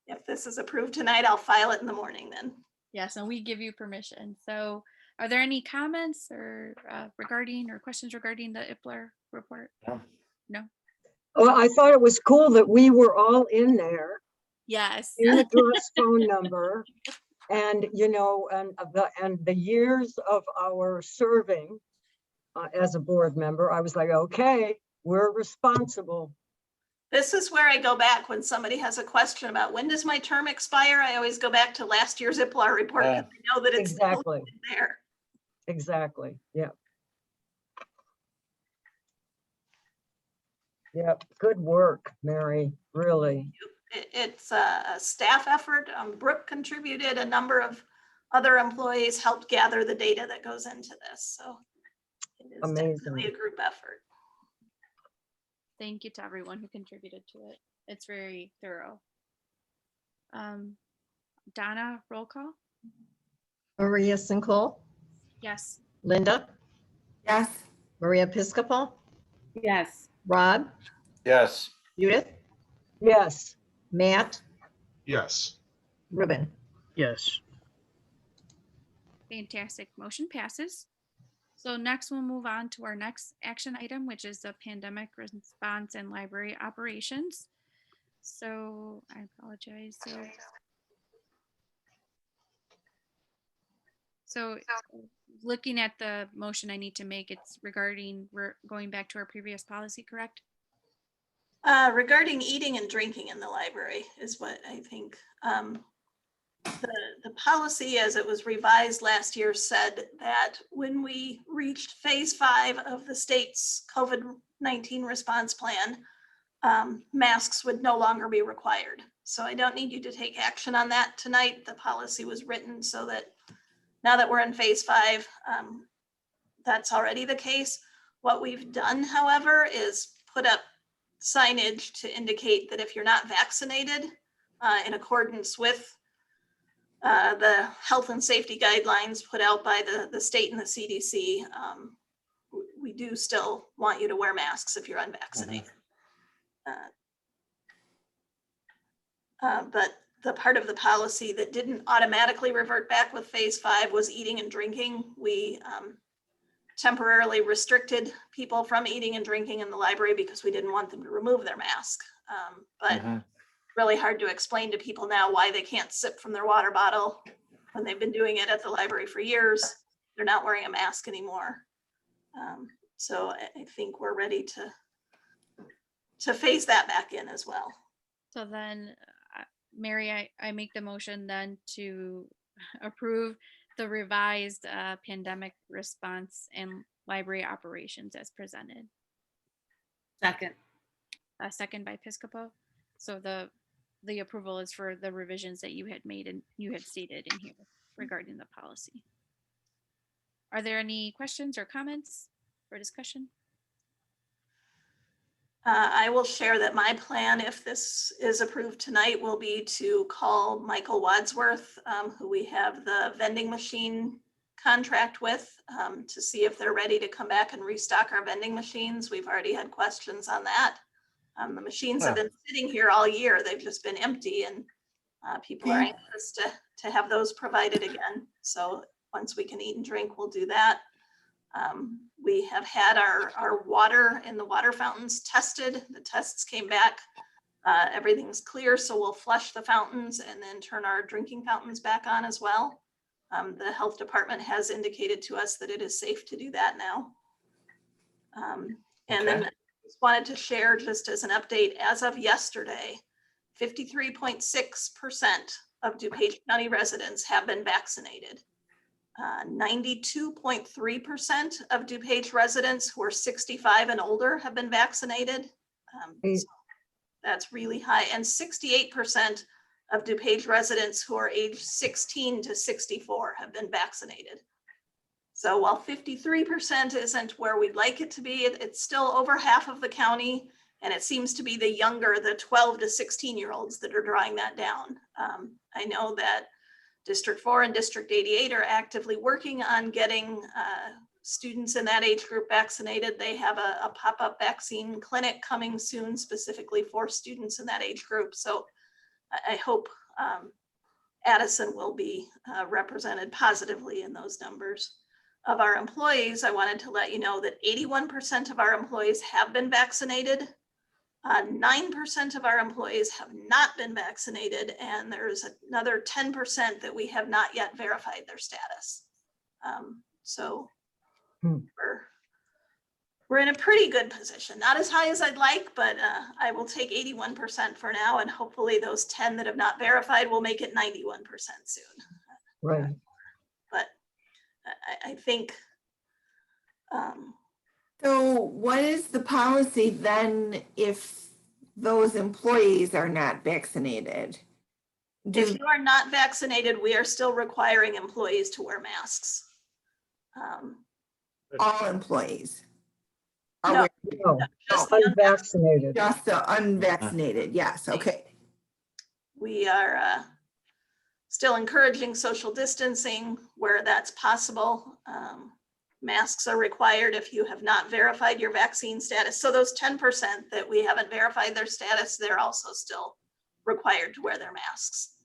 If this is approved tonight, I'll file it in the morning then. Yes, and we give you permission. So are there any comments or regarding or questions regarding the IPLR report? No? Well, I thought it was cool that we were all in there, Yes. in address, phone number, and, you know, and the years of our serving as a board member, I was like, okay, we're responsible. This is where I go back when somebody has a question about when does my term expire? I always go back to last year's IPLR report because I know that it's still Exactly, there. exactly, yeah. Yep, good work, Mary, really. It's a staff effort. Brooke contributed. A number of other employees helped gather the data that goes into this. So it is definitely Amazing. a group effort. Thank you to everyone who contributed to it. It's very thorough. Donna, roll call? Maria Sinclair, Yes. Linda, Yes, Maria Piscopo, Yes. Rob, Yes. Judith, Yes, Matt, Yes. Ruben. Yes. Fantastic. Motion passes. So next we'll move on to our next action item, which is the pandemic response and library operations. So I apologize. So looking at the motion I need to make, it's regarding, we're going back to our previous policy, correct? Regarding eating and drinking in the library is what I think. The policy as it was revised last year said that when we reached phase 5 of the state's COVID-19 response plan, masks would no longer be required. So I don't need you to take action on that tonight. The policy was written so that now that we're in phase 5, that's already the case. What we've done, however, is put up signage to indicate that if you're not vaccinated, in accordance with the health and safety guidelines put out by the state and the CDC, we do still want you to wear masks if you're unvaccinated. But the part of the policy that didn't automatically revert back with phase 5 was eating and drinking. We temporarily restricted people from eating and drinking in the library because we didn't want them to remove their mask. But really hard to explain to people now why they can't sip from their water bottle when they've been doing it at the library for years. They're not wearing a mask anymore. So I think we're ready to phase that back in as well. So then, Mary, I make the motion then to approve the revised pandemic response and library operations as presented. Second. A second by Piscopo. So the approval is for the revisions that you had made and you had stated in here regarding the policy. Are there any questions or comments or discussion? I will share that my plan, if this is approved tonight, will be to call Michael Wadsworth, who we have the vending machine contract with, to see if they're ready to come back and restock our vending machines. We've already had questions on that. The machines have been sitting here all year. They've just been empty, and people are anxious to have those provided again. So once we can eat and drink, we'll do that. We have had our water in the water fountains tested. The tests came back Everything's clear, so we'll flush the fountains and then turn our drinking fountains back on as well. The health department has indicated to us that it is safe to do that now. And then Okay. just wanted to share, just as an update, as of yesterday, 53.6% of DuPage County residents have been vaccinated. 92.3% of DuPage residents who are 65 and older have been vaccinated. So that's really high. And 68% of DuPage residents who are aged 16 to 64 have been vaccinated. So while 53% isn't where we'd like it to be, it's still over half of the county. And it seems to be the younger, the 12 to 16-year-olds that are drawing that down. I know that District 4 and District 88 are actively working on getting students in that age group vaccinated. They have a pop-up vaccine clinic coming soon specifically for students in that age group. So I hope Addison will be represented positively in those numbers. Of our employees, I wanted to let you know that 81% of our employees have been vaccinated. 9% of our employees have not been vaccinated, and there's another 10% that we have not yet verified their status. So we're in a pretty good position. Not as high as I'd like, but I will take 81% for now, and hopefully those 10 that have not verified will make it 91% soon. Right. But I think. So what is the policy then if those employees are not vaccinated? If you are not vaccinated, we are still requiring employees to wear masks. All employees? Are No. we- No, Just the unvaccinated. Just the unvaccinated, yes, okay. We are still encouraging social distancing where that's possible. Masks are required if you have not verified your vaccine status. So those 10% that we haven't verified their status, they're also still required to wear their masks.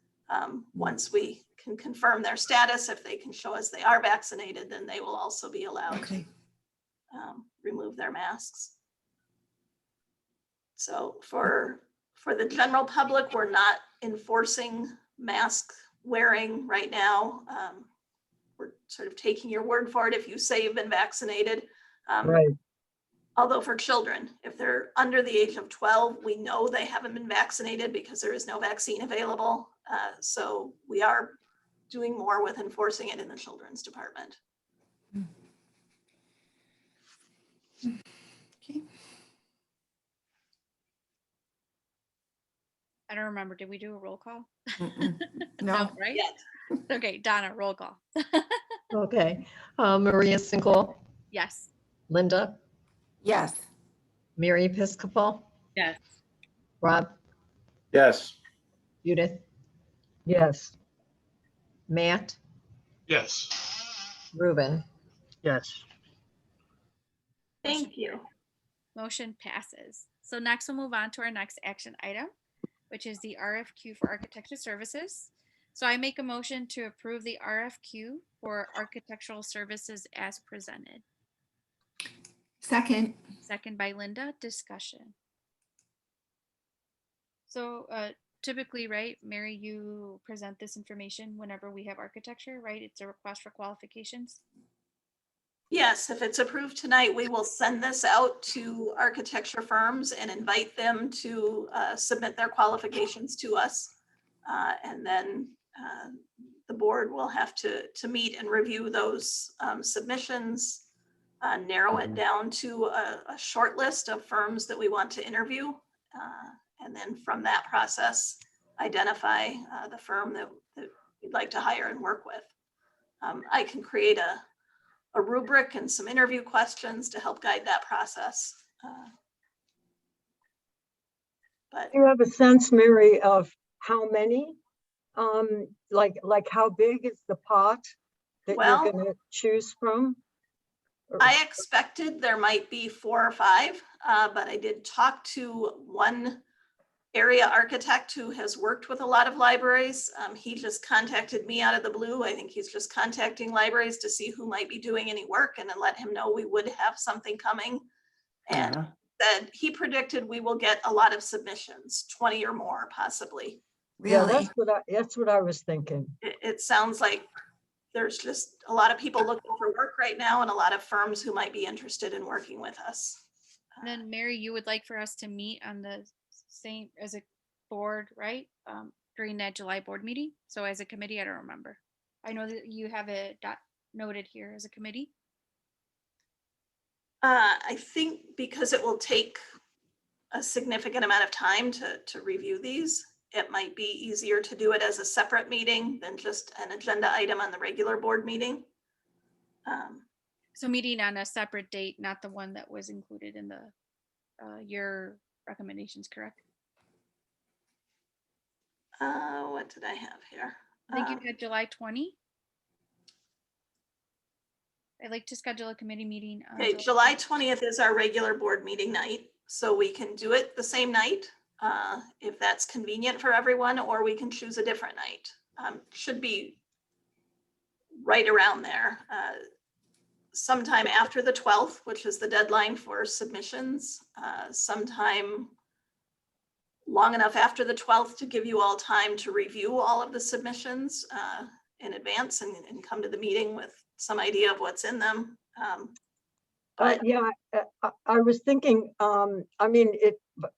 Once we can confirm their status, if they can show us they are vaccinated, then they will also be allowed Okay. to remove their masks. So for the general public, we're not enforcing mask wearing right now. We're sort of taking your word for it if you say you've been vaccinated. Right. Although for children, if they're under the age of 12, we know they haven't been vaccinated because there is no vaccine available. So we are doing more with enforcing it in the children's department. Okay. I don't remember. Did we do a roll call? Mm-mm. No, Right? Yet. Okay, Donna, roll call. Okay. Maria Sinclair, Yes. Linda, yes. Mary Episcopal, Yes. Rob, Yes. Judith, Yes. Matt, Yes. Ruben. Yes. Thank you. Motion passes. So next we'll move on to our next action item, which is the RFQ for architecture services. So I make a motion to approve the RFQ for architectural services as presented. Second, Second by Linda. Discussion. So typically, right, Mary, you present this information whenever we have architecture, right? It's a request for qualifications. Yes, if it's approved tonight, we will send this out to architecture firms and invite them to submit their qualifications to us. And then the board will have to meet and review those submissions, narrow it down to a short list of firms that we want to interview. And then from that process, identify the firm that we'd like to hire and work with. I can create a rubric and some interview questions to help guide that process. But Do you have a sense, Mary, of how many? Like how big is the pot that Well, you're going to choose from? I expected there might be 4 or 5, but I did talk to one area architect who has worked with a lot of libraries. He just contacted me out of the blue. I think he's just contacting libraries to see who might be doing any work and then let him know we would have something coming. And said, he predicted we will get a lot of submissions, 20 or more possibly. Yeah, Really? that's what I was thinking. It sounds like there's just a lot of people looking for work right now and a lot of firms who might be interested in working with us. And then Mary, you would like for us to meet on the same as a board, right? During that July board meeting. So as a committee, I don't remember. I know that you have it noted here as a committee. I think because it will take a significant amount of time to review these, it might be easier to do it as a separate meeting than just an agenda item on the regular board meeting. So meeting on a separate date, not the one that was included in the your recommendations, correct? What did I have here? I think you had July 20. I'd like to schedule a committee meeting. On Okay, July 20th is our regular board meeting night, so we can do it the same night if that's convenient for everyone, or we can choose a different night. Should be right around there. Sometime after the 12th, which is the deadline for submissions, sometime long enough after the 12th to give you all time to review all of the submissions in advance and come to the meeting with some idea of what's in them. Yeah, I was thinking, I mean,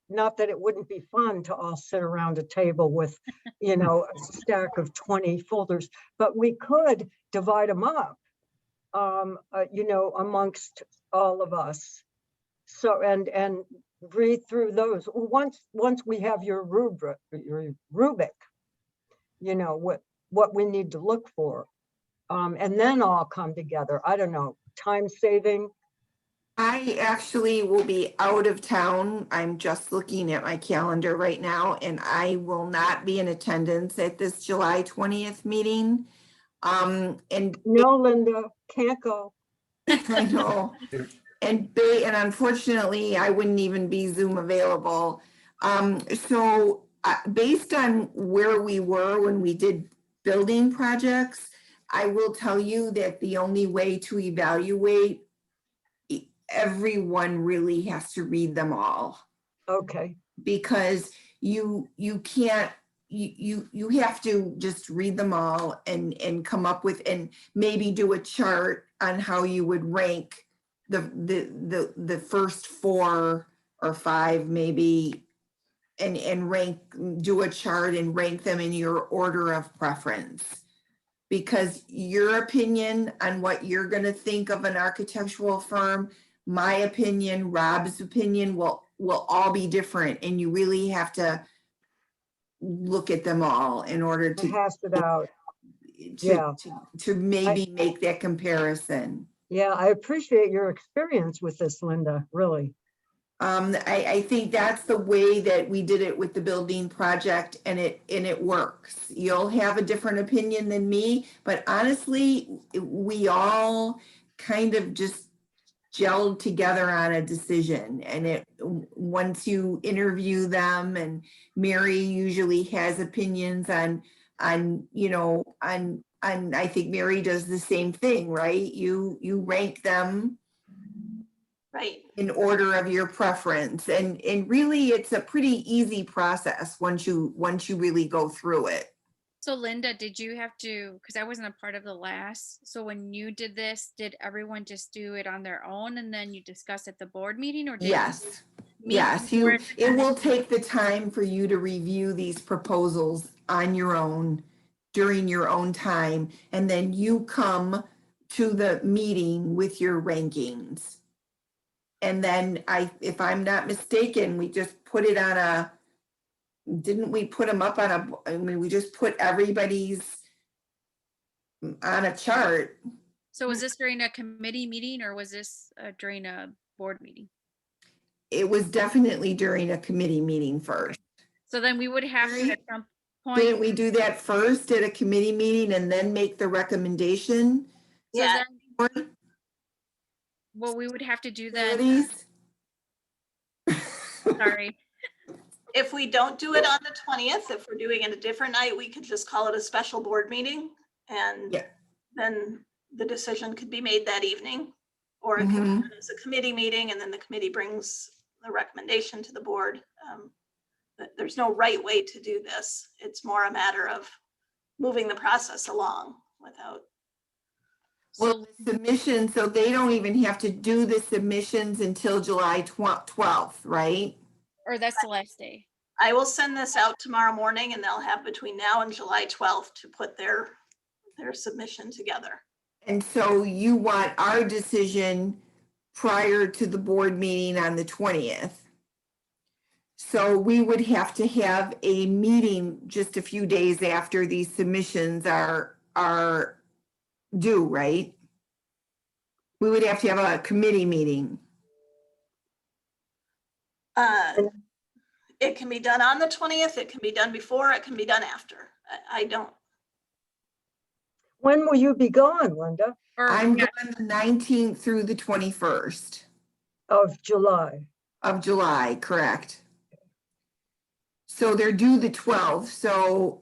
not that it wouldn't be fun to all sit around a table with, you know, a stack of 20 folders, but we could divide them up, you know, amongst all of us. So, and read through those. Once we have your rubric, you know, what we need to look for. And then all come together. I don't know, time saving. I actually will be out of town. I'm just looking at my calendar right now, and I will not be in attendance at this July 20th meeting. And No, Linda, can't go. I know. And unfortunately, I wouldn't even be Zoom available. So based on where we were when we did building projects, I will tell you that the only way to evaluate, everyone really has to read them all. Okay. Because you can't, you have to just read them all and come up with, and maybe do a chart on how you would rank the first 4 or 5 maybe, and do a chart and rank them in your order of preference. Because your opinion on what you're going to think of an architectural firm, my opinion, Rob's opinion will all be different, and you really have to look at them all in order to Hash it out. Yeah. to maybe make that comparison. Yeah, I appreciate your experience with this, Linda, really. I think that's the way that we did it with the building project, and it works. You'll have a different opinion than me, but honestly, we all kind of just gelled together on a decision. And once you interview them, and Mary usually has opinions on you know, on I think Mary does the same thing, right? You rank them Right. in order of your preference, and really it's a pretty easy process once you really go through it. So Linda, did you have to, because I wasn't a part of the last, so when you did this, did everyone just do it on their own and then you discuss at the board meeting, or did Yes. meet Yes, before it will take the time for you to review these proposals on your own during your own time, and then you come to the meeting with your rankings. And then if I'm not mistaken, we just put it on didn't we put them up on I mean, we just put everybody's on a chart. So was this during a committee meeting, or was this during a board meeting? It was definitely during a committee meeting first. So then we would have to at some Didn't point. we do that first at a committee meeting and then make the recommendation? So Yeah. then, well, we would have to do that. These? Sorry. If we don't do it on the 20th, if we're doing it a different night, we could just call it a special board meeting, and Yeah. then the decision could be made that evening. Or it could Mhm. happen as a committee meeting, and then the committee brings the recommendation to the board. There's no right way to do this. It's more a matter of moving the process along without. Well, the submission, so they don't even have to do the submissions until July 12th, right? Or that's the last day. I will send this out tomorrow morning and they'll have between now and July 12th to put their submission together. And so you want our decision prior to the board meeting on the 20th. So we would have to have a meeting just a few days after these submissions are due, right? We would have to have a committee meeting. It can be done on the 20th, it can be done before, it can be done after. I don't. When will you be gone, Linda? Or I'm yeah, going the 19th through the 21st Of July. of July, correct? So they're due the 12th, so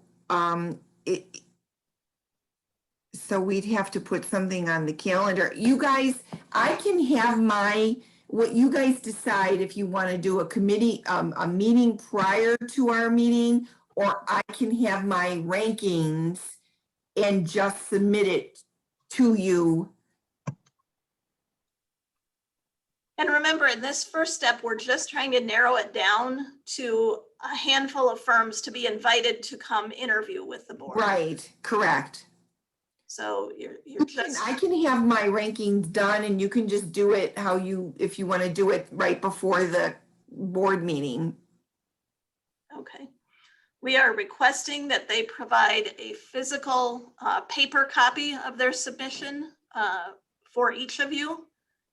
so we'd have to put something on the calendar. You guys, I can have what you guys decide if you want to do a committee, a meeting prior to our meeting, or I can have my rankings and just submit it to you. And remember, in this first step, we're just trying to narrow it down to a handful of firms to be invited to come interview with the board. Right, correct. So you're just. I can have my rankings done and you can just do it if you want to do it right before the board meeting. Okay. We are requesting that they provide a physical paper copy of their submission for each of you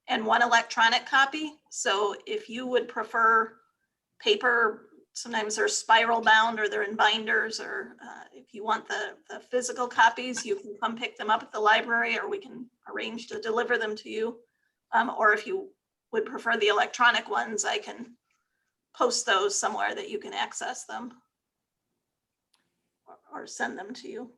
and one electronic copy. So if you would prefer paper, sometimes they're spiral bound or they're in binders, or if you want the physical copies, you can come pick them up at the library or we can arrange to deliver them to you. Or if you would prefer the electronic ones, I can post those somewhere that you can access them or send them to you.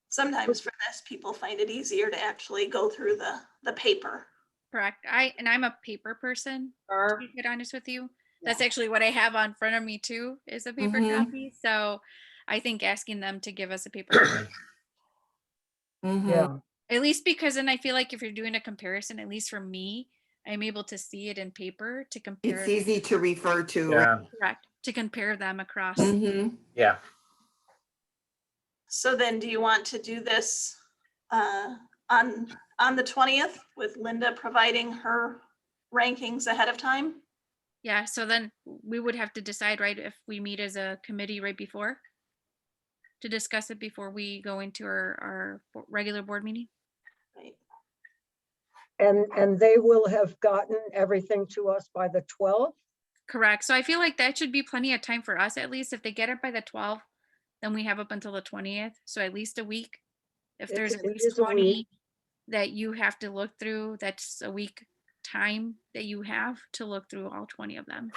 Sometimes for this, people find it easier to actually go through the paper. correct. I'm a paper person, to be quite honest with you. That's actually what I have on front of me too, is a paper Mhm. copy. So I think asking them to give us a paper copy, Mhm. Yeah. at least because then I feel like if you're doing a comparison, at least for me, I'm able to see it in paper to compare. It's easy to refer to. Yeah, Correct, to compare them across. Mhm. yeah. So then do you want to do this on the 20th with Linda providing her rankings ahead of time? Yeah, so then we would have to decide, right, if we meet as a committee right before to discuss it before we go into our regular board meeting. Right. And they will have gotten everything to us by the 12th? Correct. So I feel like that should be plenty of time for us, at least if they get it by the 12th, then we have up until the 20th. So at least a week. If there's at It least is a 20 week. that you have to look through, that's a week time that you have to look through all 20 of them.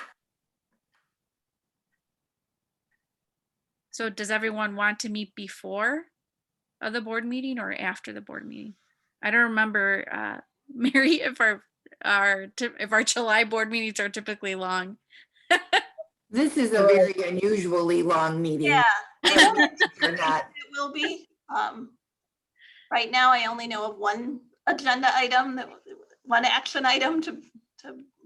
So does everyone want to meet before the board meeting or after the board meeting? I don't remember, Mary, if our July board meetings are typically long. This is a very unusually long meeting. Yeah, I don't They're not. it will be. Right now, I only know of one agenda item, one action item to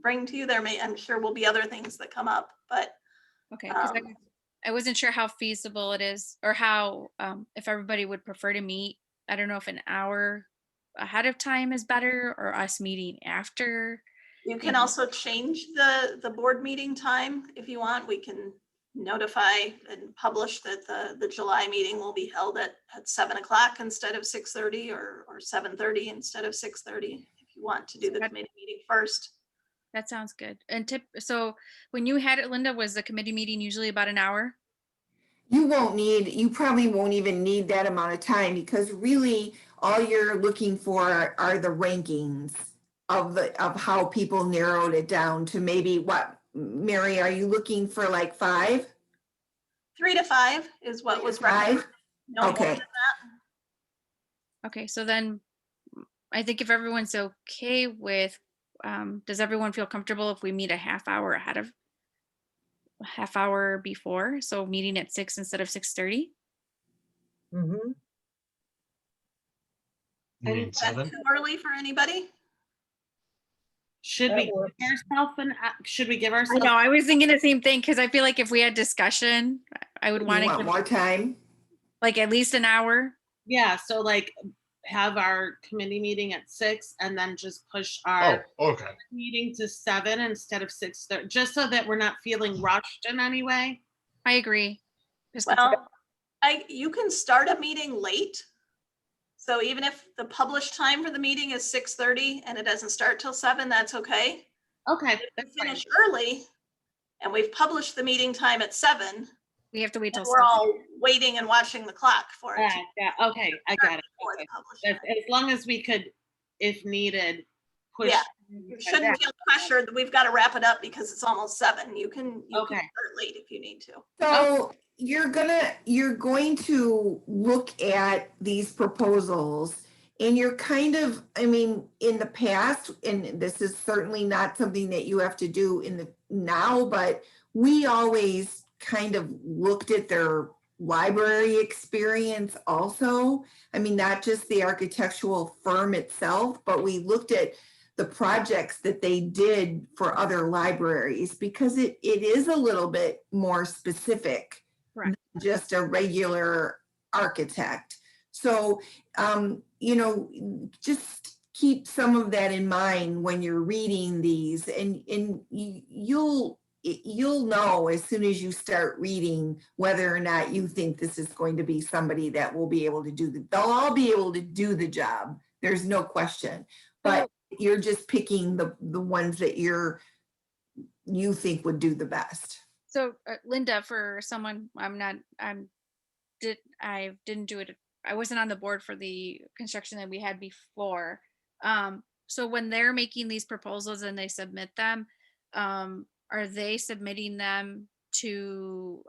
bring to you. I'm sure will be other things that come up, but Okay, because I wasn't sure how feasible it is or how, if everybody would prefer to meet. I don't know if an hour ahead of time is better or us meeting after. you can also change the board meeting time if you want. We can notify and publish that the July meeting will be held at 7 o'clock instead of 6:30 or 7:30 instead of 6:30 if you want to do the committee meeting first. That sounds good. And so when you had it, Linda, was the committee meeting usually about an hour? You probably won't even need that amount of time because really all you're looking for are the rankings of how people narrowed it down to maybe what, Mary, are you looking for like 5? 3 to 5 is what was 5? recommended. No more Okay. than that. Okay, so then I think if everyone's okay with, does everyone feel comfortable if we meet a half hour before? So meeting at 6 instead of 6:30? Mhm. You mean Is that 7? too early for anybody? Should That we works. give ourselves should we give I ourselves? know, I was thinking the same thing, because I feel like if we had discussion, I would You want want to more time? like at least an hour. Yeah, so like have our committee meeting at 6 and then just push Oh, our okay. meeting to 7 instead of 6:30, just so that we're not feeling rushed in any way. I agree. Just to- Well, you can start a meeting late. So even if the published time for the meeting is 6:30 and it doesn't start till 7, that's okay. Okay, If we that's fine. finish early and we've published the meeting time at 7, we have to wait then till we're 7. all waiting and watching the clock for it Yeah, to yeah, okay, I got it. before Okay. the published As, time. as long as we could, if needed, push. Yeah, You shouldn't feel pressured that we've got to wrap it up because it's almost 7. You can Okay. start late if you need to. So you're going to look at these proposals and you're kind of, I mean, in the past, and this is certainly not something that you have to do in the now, but we always kind of looked at their library experience also. I mean, not just the architectural firm itself, but we looked at the projects that they did for other libraries, because it is a little bit more specific Correct. than just a regular architect. So, you know, just keep some of that in mind when you're reading these, and you'll know as soon as you start reading whether or not you think this is going to be somebody that will be able to they'll all be able to do the job. There's no question. But you're just picking the ones that you think would do the best. So Linda, for someone, I didn't do it. I wasn't on the board for the construction that we had before. So when they're making these proposals and they submit them, are they submitting them to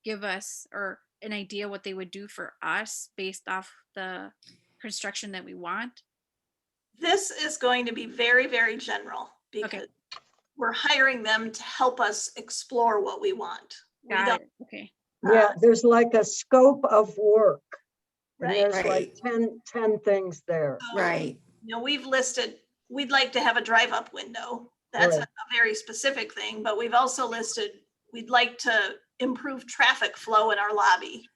give us or an idea what they would do for us based off the construction that we want? This is going to be very, very general because we're hiring them to help us explore what we want. We Got don't, it. Okay. Yeah, there's like a scope of work. And Right. there's like 10 things there. Right. you know, we've listed, we'd like to have a drive-up window. That's Right. a very specific thing, but we've also listed, we'd like to improve traffic flow in our lobby.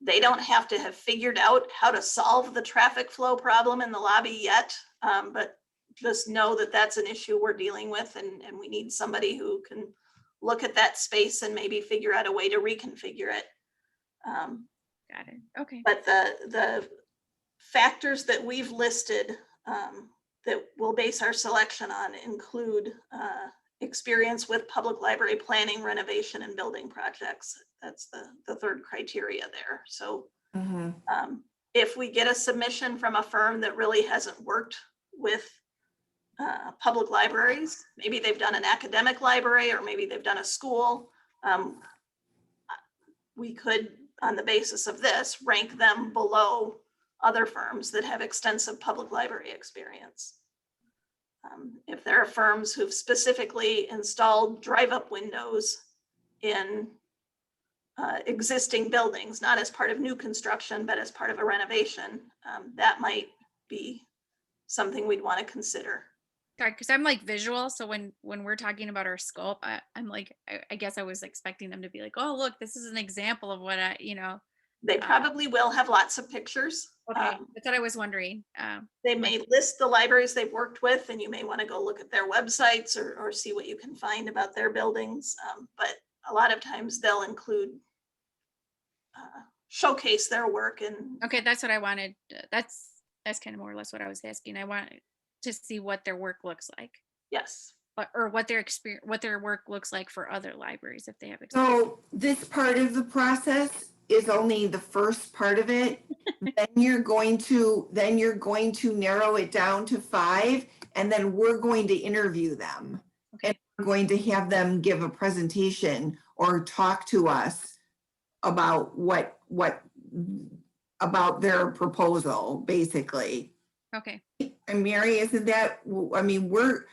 They don't have to have figured out how to solve the traffic flow problem in the lobby yet, but just know that that's an issue we're dealing with, and we need somebody who can look at that space and maybe figure out a way to reconfigure it. Got it. Okay. But the factors that we've listed that we'll base our selection on include experience with public library planning, renovation, and building projects. That's the third criteria there. So if we get a submission from a firm that really hasn't worked with public libraries, maybe they've done an academic library or maybe they've done a school, we could, on the basis of this, rank them below other firms that have extensive public library experience. If there are firms who've specifically installed drive-up windows in existing buildings, not as part of new construction, but as part of a renovation, that might be something we'd want to consider. Because I'm like visual, so when we're talking about our scope, I'm like, I guess I was expecting them to be like, oh, look, this is an example of what They probably will have lots of pictures. Okay, that's what I was wondering. They may list the libraries they've worked with, and you may want to go look at their websites or see what you can find about their buildings. But a lot of times they'll include, showcase their work. And okay, that's what I wanted. That's kind of more or less what I was asking. I wanted to see what their work looks like, yes, or what their experience, what their work looks like for other libraries if they have experience. So this part of the process is only the first part of it. Then you're going to narrow it down to 5, and then we're going to interview them. Okay. And we're going to have them give a presentation or talk to us about what about their proposal, basically. Okay. And Mary, isn't that, I mean, we're,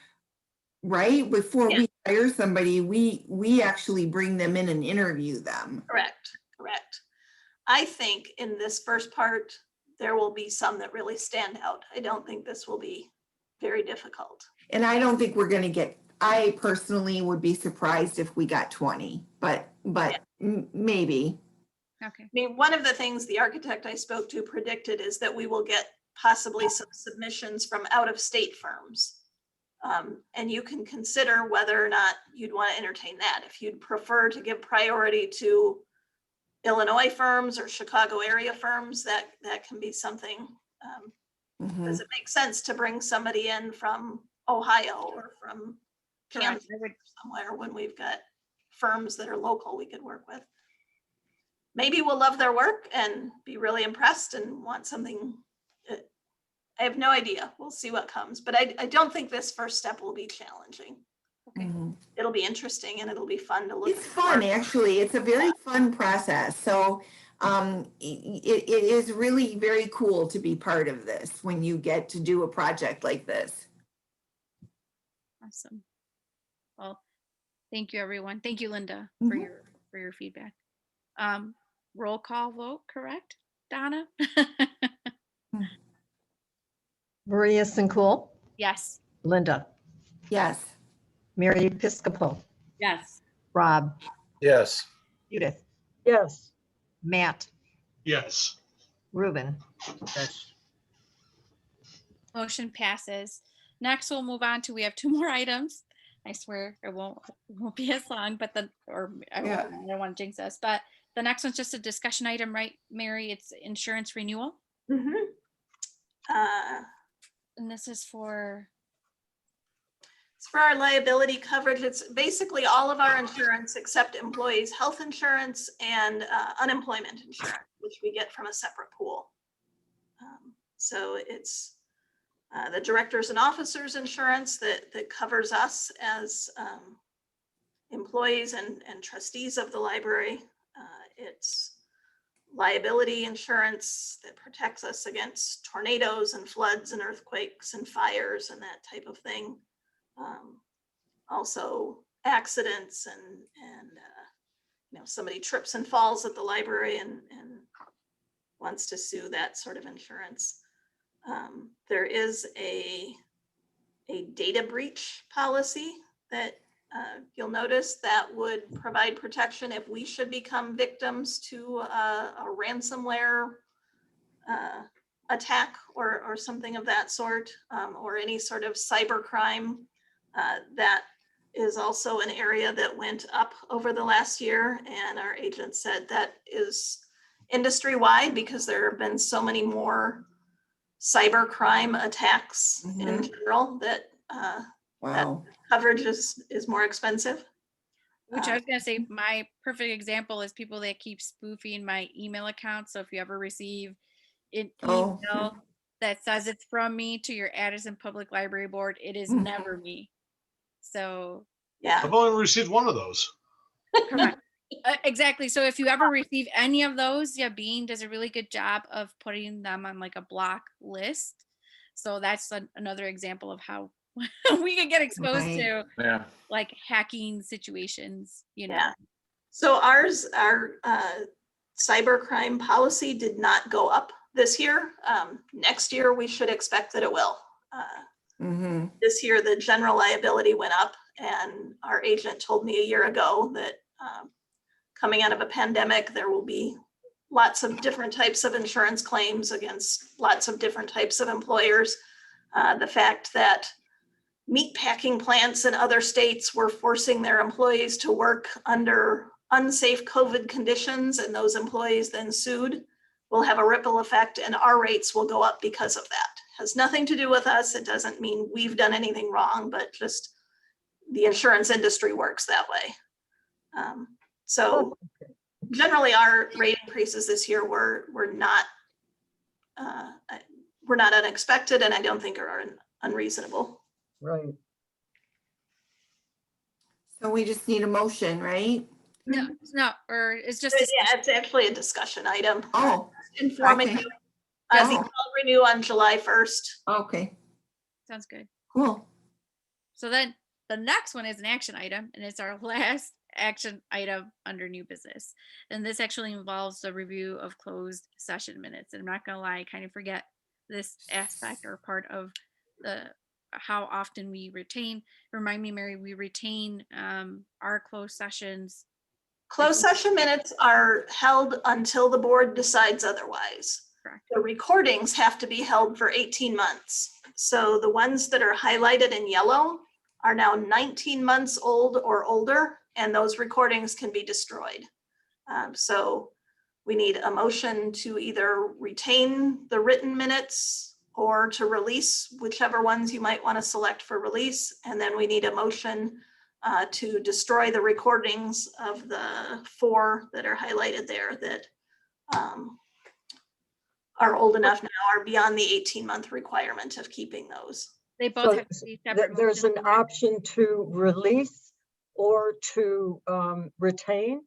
right, before Yeah. we hire somebody, we actually bring them in and interview them. Correct, correct. I think in this first part, there will be some that really stand out. I don't think this will be very difficult. And I don't think we're gonna get, I personally would be surprised if we got 20, but maybe. Okay. I mean, one of the things the architect I spoke to predicted is that we will get possibly some submissions from out-of-state firms. And you can consider whether or not you'd want to entertain that. If you'd prefer to give priority to Illinois firms or Chicago area firms, that can be something. Mhm. Does it make sense to bring somebody in from Ohio or from Correct. Kansas or somewhere when we've got firms that are local we could work with? Maybe we'll love their work and be really impressed and want something. I have no idea. We'll see what comes, but I don't think this first step will be challenging. Okay. Mhm. It'll be interesting and it'll be fun to look It's at. fun, actually. It's a very fun process. So it is really very cool to be part of this when you get to do a project like this. Awesome. Well, thank you, everyone. Thank you, Linda, for Mhm. your feedback. Roll call vote, correct, Donna? Maria Sincool, Yes. Linda, Yes. Mary Episcopal, Yes. Rob, Yes. Judith, Yes, Matt, Yes. Ruben. Yes. Motion passes. Next, we'll move on to, we have two more items. I swear it won't be as long, but I Yeah. don't want to jinx us, but the next one's just a discussion item, right, Mary? It's insurance renewal. Mhm. And this is for, It's for our liability coverage. It's basically all of our insurance except employees' health insurance and unemployment insurance, which we get from a separate pool. So it's the directors and officers insurance that covers us as employees and trustees of the library. It's liability insurance that protects us against tornadoes and floods and earthquakes and fires and that type of thing. Also accidents and somebody trips and falls at the library and wants to sue, that sort of insurance. There is a data breach policy that you'll notice that would provide protection if we should become victims to a ransomware attack or something of that sort, or any sort of cyber crime. That is also an area that went up over the last year, and our agent said that is industry-wide because there have been so many more cyber crime attacks in general that Wow. coverage is more expensive. which I was gonna say, my perfect example is people that keep spoofing my email account. So if you ever receive an Oh. email that says it's from me to your Addison Public Library Board, it is Mhm. never me. So Yeah, I've only received one of those. correct. Exactly. So if you ever receive any of those, yeah, Bean does a really good job of putting them on like a block list. So that's another example of how we can get exposed Right. to Yeah. like hacking situations, Yeah. So our cybercrime policy did not go up this year. Next year, we should expect that it will. Mm-hmm. This year, the general liability went up, and our agent told me a year ago that coming out of a pandemic, there will be lots of different types of insurance claims against lots of different types of employers. The fact that meatpacking plants in other states were forcing their employees to work under unsafe COVID conditions, and those employees then sued, will have a ripple effect, and our rates will go up because of that. Has nothing to do with us. It doesn't mean we've done anything wrong, but just the insurance industry works that way. So generally our rate increases this year were not unexpected, and I don't think are unreasonable. right. So we just need a motion, right? No, it's not, or it's just Yeah, it's actually a discussion item. Oh, Informing okay. you. The Oh. call renew on July 1st. okay. Sounds good. Cool. So then the next one is an action item, and it's our last action item under new business. And this actually involves the review of closed session minutes. And I'm not gonna lie, I kind of forget this aspect or part of the how often we retain. Remind me, Mary, we retain our closed sessions. Closed session minutes are held until the board decides otherwise. Correct. The recordings have to be held for 18 months. So the ones that are highlighted in yellow are now 19 months old or older, and those recordings can be destroyed. So we need a motion to either retain the written minutes or to release whichever ones you might want to select for release. And then we need a motion to destroy the recordings of the 4 that are highlighted there that are old enough now, are beyond the 18-month requirement of keeping those. They both So have to be separate. There's an motions. option to release or to retain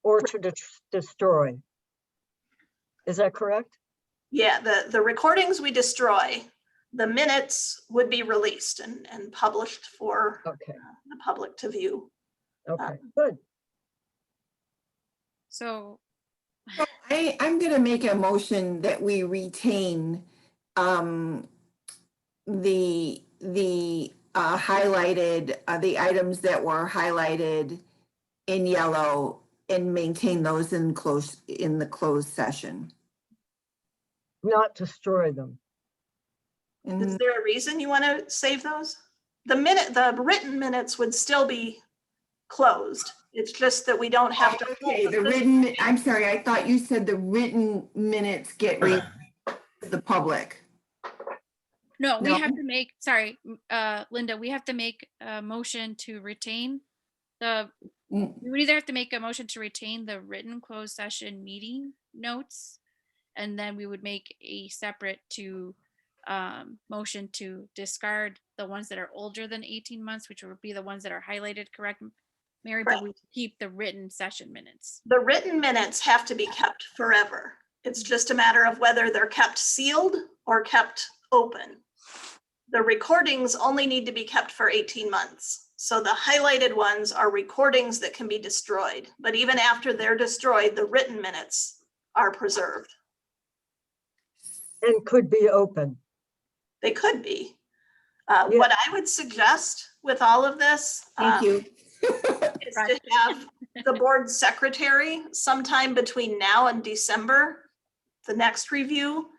or to destroy. Is that correct? Yeah, the recordings we destroy, the minutes would be released and published for Okay, the public to view. okay, good. So So I'm gonna make a motion that we retain the highlighted, the items that were highlighted in yellow and maintain those in the closed session. Not destroy them. Is And there a reason you want to save those? The written minutes would still be closed. It's just that we don't have to. okay, the written, I'm sorry, I thought you said the written minutes get read to the public. no, we No. have to make, sorry, Linda, we have to make a motion to retain the, Mm. we would either have to make a motion to retain the written closed session meeting notes, and then we would make a separate motion to discard the ones that are older than 18 months, which would be the ones that are highlighted, correct, Mary? But Right. we keep the written session minutes. The written minutes have to be kept forever. It's just a matter of whether they're kept sealed or kept open. The recordings only need to be kept for 18 months. So the highlighted ones are recordings that can be destroyed, but even after they're destroyed, the written minutes are preserved. And could be open. They could be. Yeah. What I would suggest with all of this Thank you. is to have the board secretary sometime between now and December, the next review,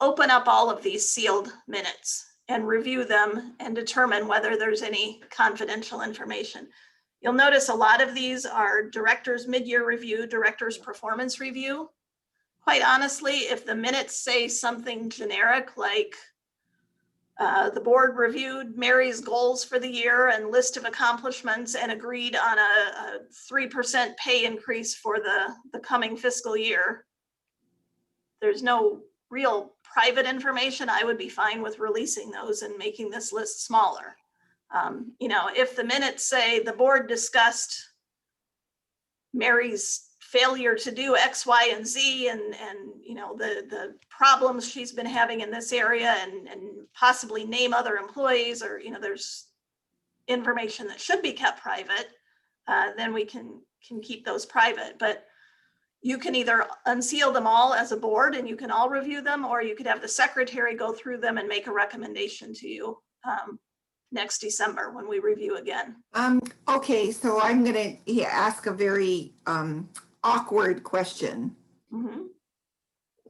open up all of these sealed minutes and review them and determine whether there's any confidential information. You'll notice a lot of these are director's mid-year review, director's performance review. Quite honestly, if the minutes say something generic like the board reviewed Mary's goals for the year and list of accomplishments and agreed on a 3% pay increase for the coming fiscal year, there's no real private information. I would be fine with releasing those and making this list smaller. If the minutes say the board discussed Mary's failure to do X, Y, and Z and the problems she's been having in this area and possibly name other employees, or there's information that should be kept private, then we can keep those private. But you can either unseal them all as a board and you can all review them, or you could have the secretary go through them and make a recommendation to you next December when we review again. Okay, so I'm gonna ask a very awkward question. Mhm.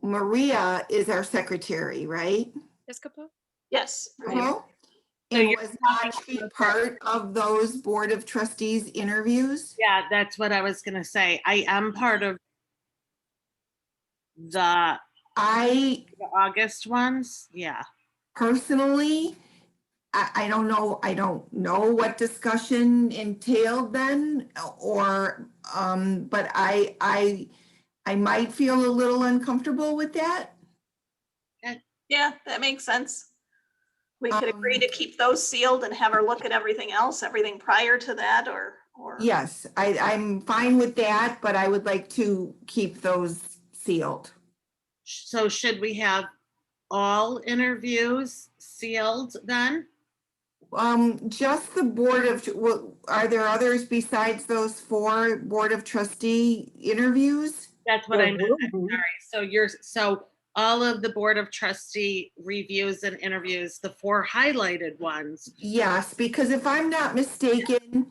Maria is our secretary, right? Piscopo? Yes. Hello? So And you're was not she part of those Board of Trustees interviews? Yeah, that's what I was gonna say. I am part of the I August ones. Yeah. personally, I don't know what discussion entailed then, or, but I might feel a little uncomfortable with that. Yeah, that makes sense. We could agree to keep those sealed and have her look at everything else, everything prior to that, or. Yes, I'm fine with that, but I would like to keep those sealed. So should we have all interviews sealed then? Just the board of, are there others besides those 4 board of trustee interviews? That's what There I meant. will I'm be. sorry. So all of the Board of Trustee reviews and interviews, the 4 highlighted ones, Yes, because if I'm not mistaken,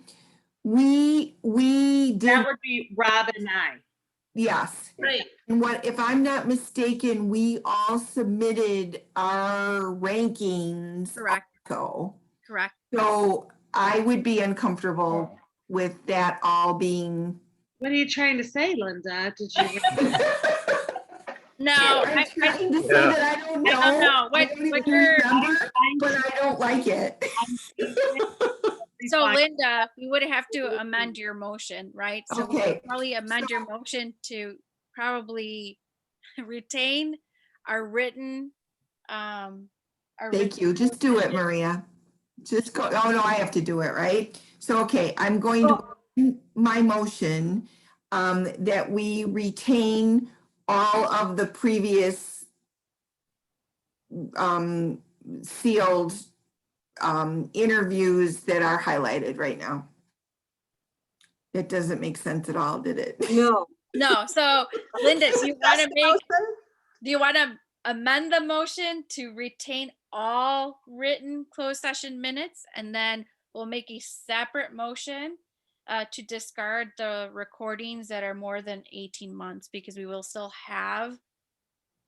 we that did, would be Rob and I. yes. Right. And what, if I'm not mistaken, we all submitted our rankings. Correct. Also. Correct. So I would be uncomfortable with that all being. What are you trying to say, Linda? Did you? No, I'm I trying to say Yeah. that I don't know. I don't know. I What don't even you're, remember, but I don't like it. so Linda, we would have to amend your motion, right? So we Okay. would probably amend your motion to probably retain our written, our Thank you. Just do it, Maria. Just go. Oh, no, I have to do it, right? So, okay, I'm going to, my motion, that we retain all of the previous, sealed, interviews that are highlighted right now. That doesn't make sense at all, did it? No, No, so Linda, do you want That's to the make, motion? do you want to amend the motion to retain all written closed session minutes? And then we'll make a separate motion to discard the recordings that are more than 18 months, because we will still have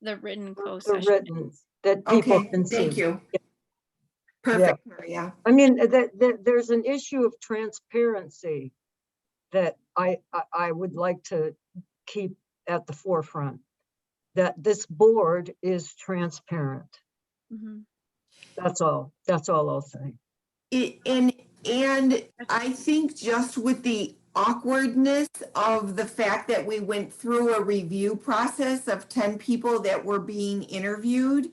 the written closed the session. written minutes. that people Okay, can see. thank you. Perfect, Maria. I mean, there's an issue of transparency that I would like to keep at the forefront, that this board is transparent. Mhm. That's all I'll say. And I think just with the awkwardness of the fact that we went through a review process of 10 people that were being interviewed,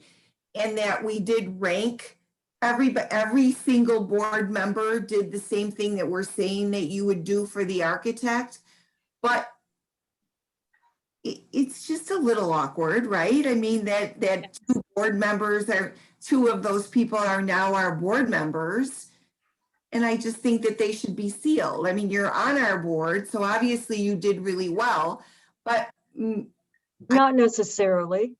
and that we did rank every single board member did the same thing that we're saying that you would do for the architect. But it's just a little awkward, right? I mean, that 2 board members are, 2 of those people are now our board members. And I just think that they should be sealed. I mean, you're on our board, so obviously you did really well, but Not necessarily.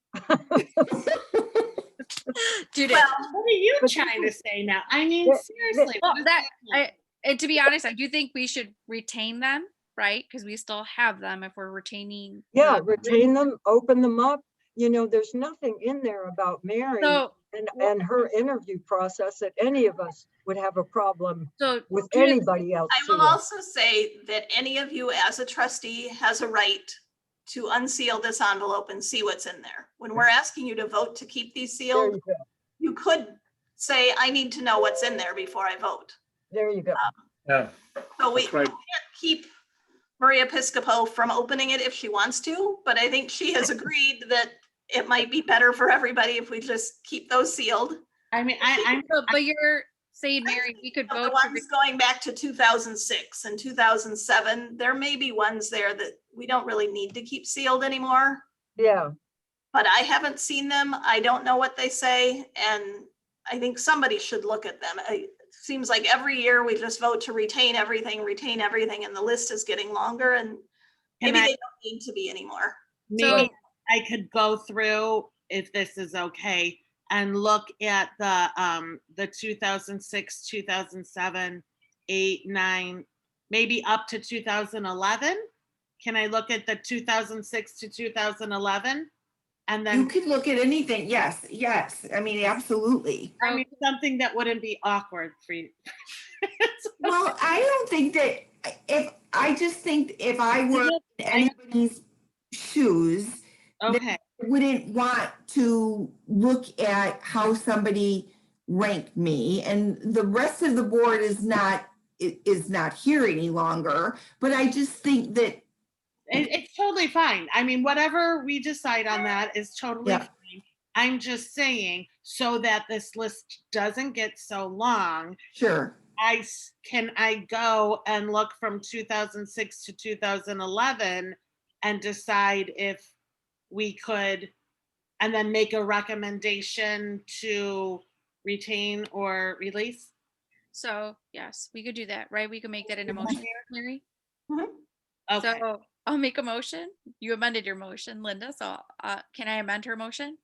Judith, Well, What are you But trying to say now? I mean, That- seriously. well, what does that, mean? and to be honest, I do think we should retain them, right? Because we still have them if we're retaining. Yeah, the- retain them, open them up. You know, there's nothing in there about Mary So, and her interview process that any of us would have a problem so with Judith, anybody else. I will seeing. also say that any of you as a trustee has a right to unseal this envelope and see what's in there. When we're asking you to vote to keep these There sealed, you go. you could say, I need to know what's in there before I vote. There you go. Yeah, So we That's right. can't keep Maria Piscopo from opening it if she wants to, but I think she has agreed that it might be better for everybody if we just keep those sealed. I mean, I'm but you're saying, Mary, we could But vote the to, ones going back to 2006 and 2007, there may be ones there that we don't really need to keep sealed anymore, Yeah, but I haven't seen them. I don't know what they say, and I think somebody should look at them. It seems like every year we just vote to retain everything, and the list is getting longer, and maybe they don't need to be anymore. maybe I could go through, if this is okay, and look at the 2006, 2007, 8, 9, maybe up to 2011. Can I look at the 2006 to 2011? And you then, could look at anything. Yes, yes. I mean, absolutely. I mean, something that wouldn't be awkward for you. Well, I don't think that I just think if I were in anybody's shoes, Okay, I wouldn't want to look at how somebody ranked me, and the rest of the board is not here any longer. But I just think that it's totally fine. I mean, whatever we decide on that is totally Yeah. fine. I'm just saying, so that this list doesn't get so long, sure. can I go and look from 2006 to 2011 and decide if we could, and then make a recommendation to retain or release? So yes, we could do that, right? We could make that an emotion, Mary. Mhm. Okay, So I'll make a motion. You amended your motion, Linda. So can I amend her motion?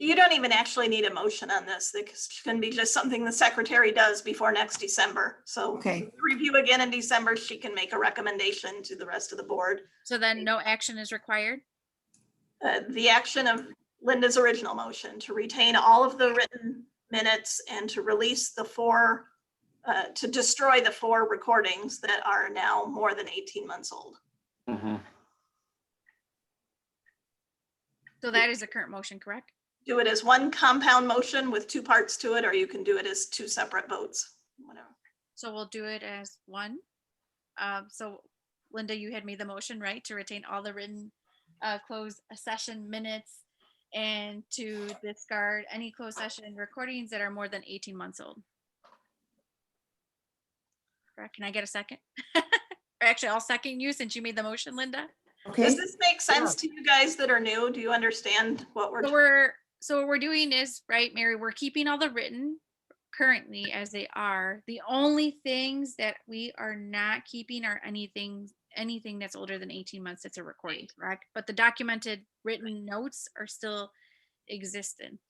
You don't even actually need a motion on this. This can be just something the secretary does before next December. So Okay. review again in December, she can make a recommendation to the rest of the board. So then no action is required. The action of Linda's original motion to retain all of the written minutes and to release the four, to destroy the 4 recordings that are now more than 18 months old. So that is the current motion, correct? Do it as one compound motion with 2 parts to it, or you can do it as 2 separate votes, whatever. So we'll do it as one. So Linda, you had made the motion, right, to retain all the written closed session minutes and to discard any closed session recordings that are more than 18 months old. Correct. Can I get a second? Or actually, I'll second you since you made the motion, Linda. Okay. Does this make sense to you guys that are new? Do you understand what we're? So what we're doing is, right, Mary, we're keeping all the written currently as they are. The only things that we are not keeping are anything that's older than 18 months that's a recording, correct? But the documented written notes are still existent.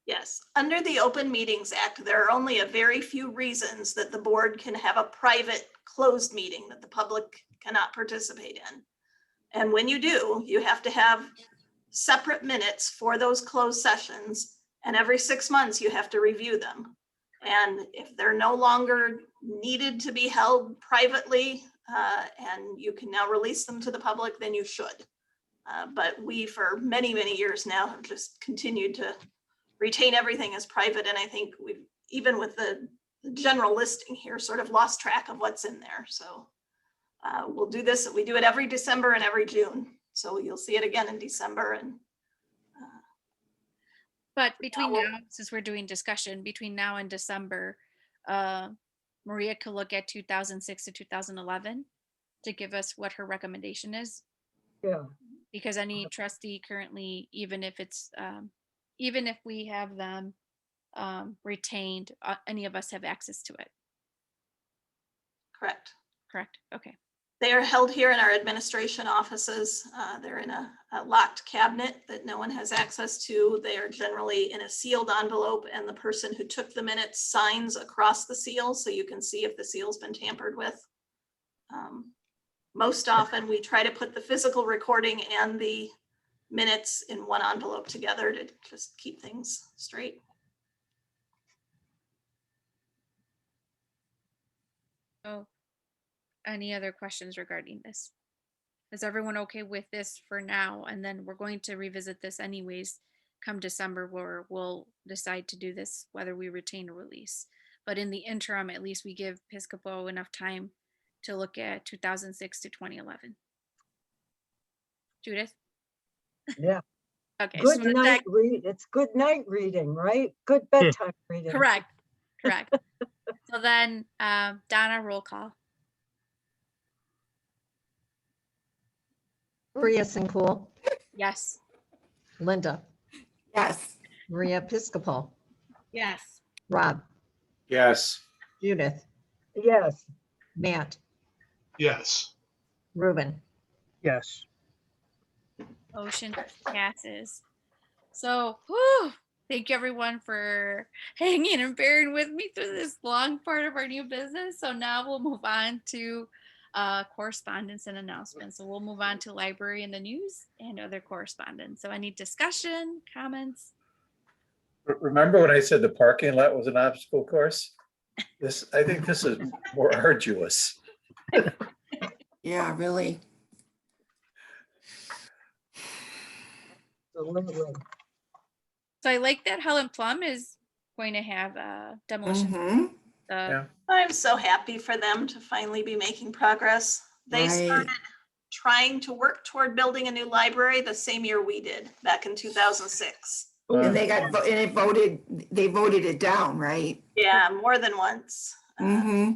Yes, under the Open Meetings Act, there are only a very few reasons that the board can have a private closed meeting that the public cannot participate in. And when you do, you have to have separate minutes for those closed sessions. And every 6 months, you have to review them. And if they're no longer needed to be held privately and you can now release them to the public, then you should. But we, for many, many years now, have just continued to retain everything as private. And I think we've, even with the general listing here, sort of lost track of what's in there. So we'll do this. We do it every December and every June. So you'll see it again in December. And But between now, since we're doing discussion, between now and December, Maria could look at 2006 to 2011 to give us what her recommendation is. Yeah. Because any trustee currently, even if it's, even if we have them retained, any of us have access to it, correct. correct? Okay. They are held here in our administration offices. They're in a locked cabinet that no one has access to. They are generally in a sealed envelope, and the person who took the minutes signs across the seal so you can see if the seal's been tampered with. Most often we try to put the physical recording and the minutes in one envelope together to just keep things straight. So any other questions regarding this? Is everyone okay with this for now? And then we're going to revisit this anyways come December, where we'll decide to do this, whether we retain or release. But in the interim, at least we give Piscopo enough time to look at 2006 to 2011. Judith? Yeah. Okay. Good night read. It's good night reading, right? Good bedtime reading. Correct. Correct. So then Donna, roll call. Maria Sincool, Yes. Linda, Yes. Maria Piscopo, yes. Rob, Yes. Judith, Yes. Matt, Yes. Ruben. Yes. Motion passes. So, whew, thank you everyone for hanging and bearing with me through this long part of our new business. So now we'll move on to correspondence and announcements. So we'll move on to library and the news and other correspondence. So any discussion, comments? Remember when I said the parking lot was an obstacle course? I think this is more arduous. Yeah, really. Absolutely. So I like that Helen Plum is going to have demolition. Mhm. Yeah. I'm so happy for them to finally be making progress. They started trying to work toward building a new library the same year we did, back in 2006. And they got, they voted it down, right? Yeah, more than once. Mm-hmm.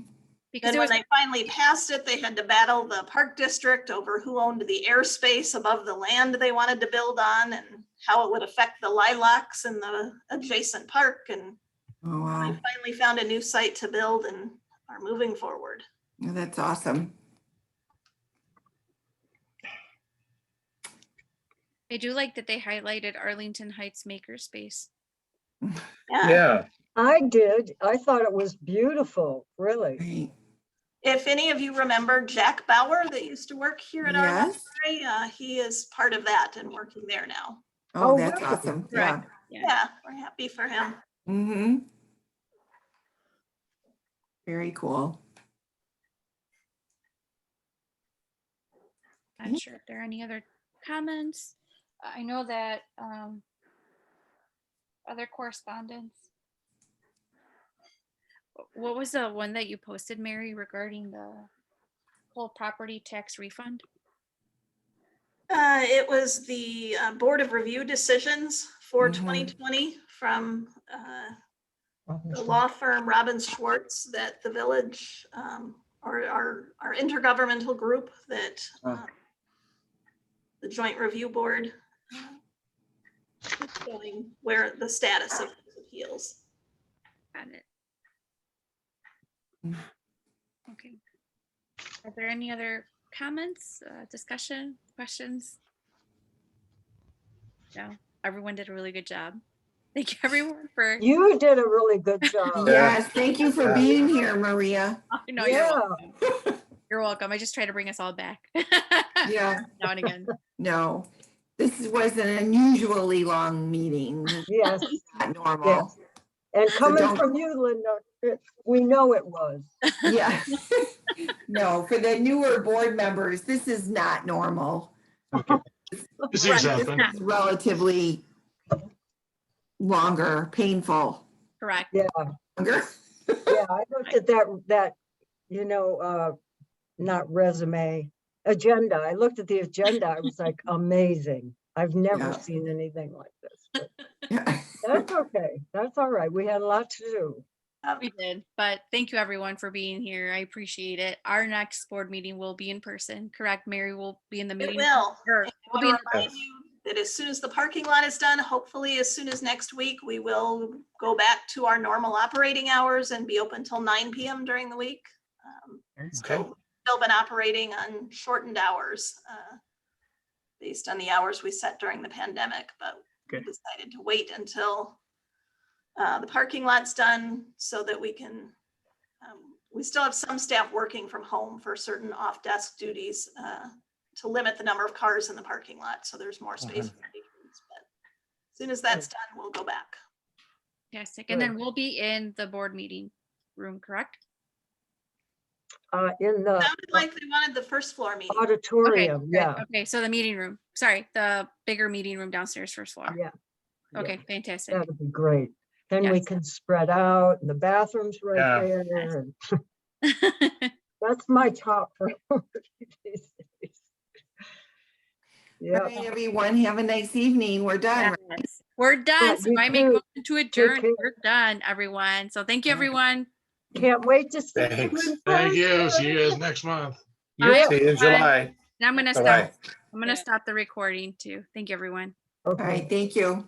Because Then it when was, they finally passed it, they had to battle the park district over who owned the airspace above the land they wanted to build on and how it would affect the lilacs in the adjacent park. And Oh, wow. We finally found a new site to build and are moving forward. That's awesome. I do like that they highlighted Arlington Heights Makerspace. Yeah, I did. I thought it was beautiful, really. Right. If any of you remember Jack Bauer that used to work here at our Yes. library, he is part of that and working there now. Oh, Oh, that's really? awesome. Yeah. Correct. Yeah. Yeah, we're happy for him. Mm-hmm. Very cool. Not sure if there are any other comments. I know that other correspondence. What was the one that you posted, Mary, regarding the whole property tax refund? It was the Board of Review decisions for Mhm. 2020 from the law firm Robbins Schwartz that the village, or our intergovernmental group that the Joint Review Board is showing where the status of those appeals. Got it. Mm. Okay. Are there any other comments, discussion, questions? No, everyone did a really good job. Thank you everyone for, You did a really good job. Yes, thank you for Yeah. being here, Maria. no, Yeah. you're welcome. You're welcome. I just try to bring us all back. Yeah, Now and again. no, was an unusually long meeting. Yes, Not normal. yes. And coming don't- from you, Linda, we know it was. Yeah. No, for the newer board members, this is not normal. These things Right. happen. It's relatively longer, painful. Correct. Yeah, Longer. yeah, I looked at that, not resume, agenda. I looked at the agenda. I was like, amazing. I've never Yeah. seen anything like this. But Yeah. that's okay. That's all right. We had a lot to do. We did, but thank you everyone for being here. I appreciate it. Our next board meeting will be in person, correct? Mary will be in the It meeting. will. Or And I we'll be wanna in remind you that as soon as the parking lot is done, hopefully as soon as next week, we will go back to our normal operating hours and be open till 9 PM during the week. okay. So still been operating on shortened hours based on the hours we set during the pandemic, but we Okay. decided to wait until the parking lot's done so that we can, we still have some staff working from home for certain off-desk duties to limit the number of cars in the parking lot, so there's more space for patrons. But as soon as that's done, we'll go back. Fantastic. And then we'll be in the board meeting room, correct? In the Sounded like they wanted the first floor meeting. auditorium, good. yeah, Okay, so the meeting room, sorry, the bigger meeting room downstairs, first floor. yeah. yeah, Okay, fantastic. That'd be great. Then we Yes. can spread out and the bathroom's right Yeah. there. And that's my top priority these days. All Yeah. right, everyone, have a nice evening. We're done. right? Yes. We're done. So you I make a too. motion to adjourn. care. We're done, everyone. So thank you, everyone. Can't wait to see you. Thanks. in Thank you. person. See you guys next month. Bye, See you in July. And I'm gonna Bye-bye. stop. I'm gonna stop the recording too. Thank you, everyone. All Okay. right, thank you.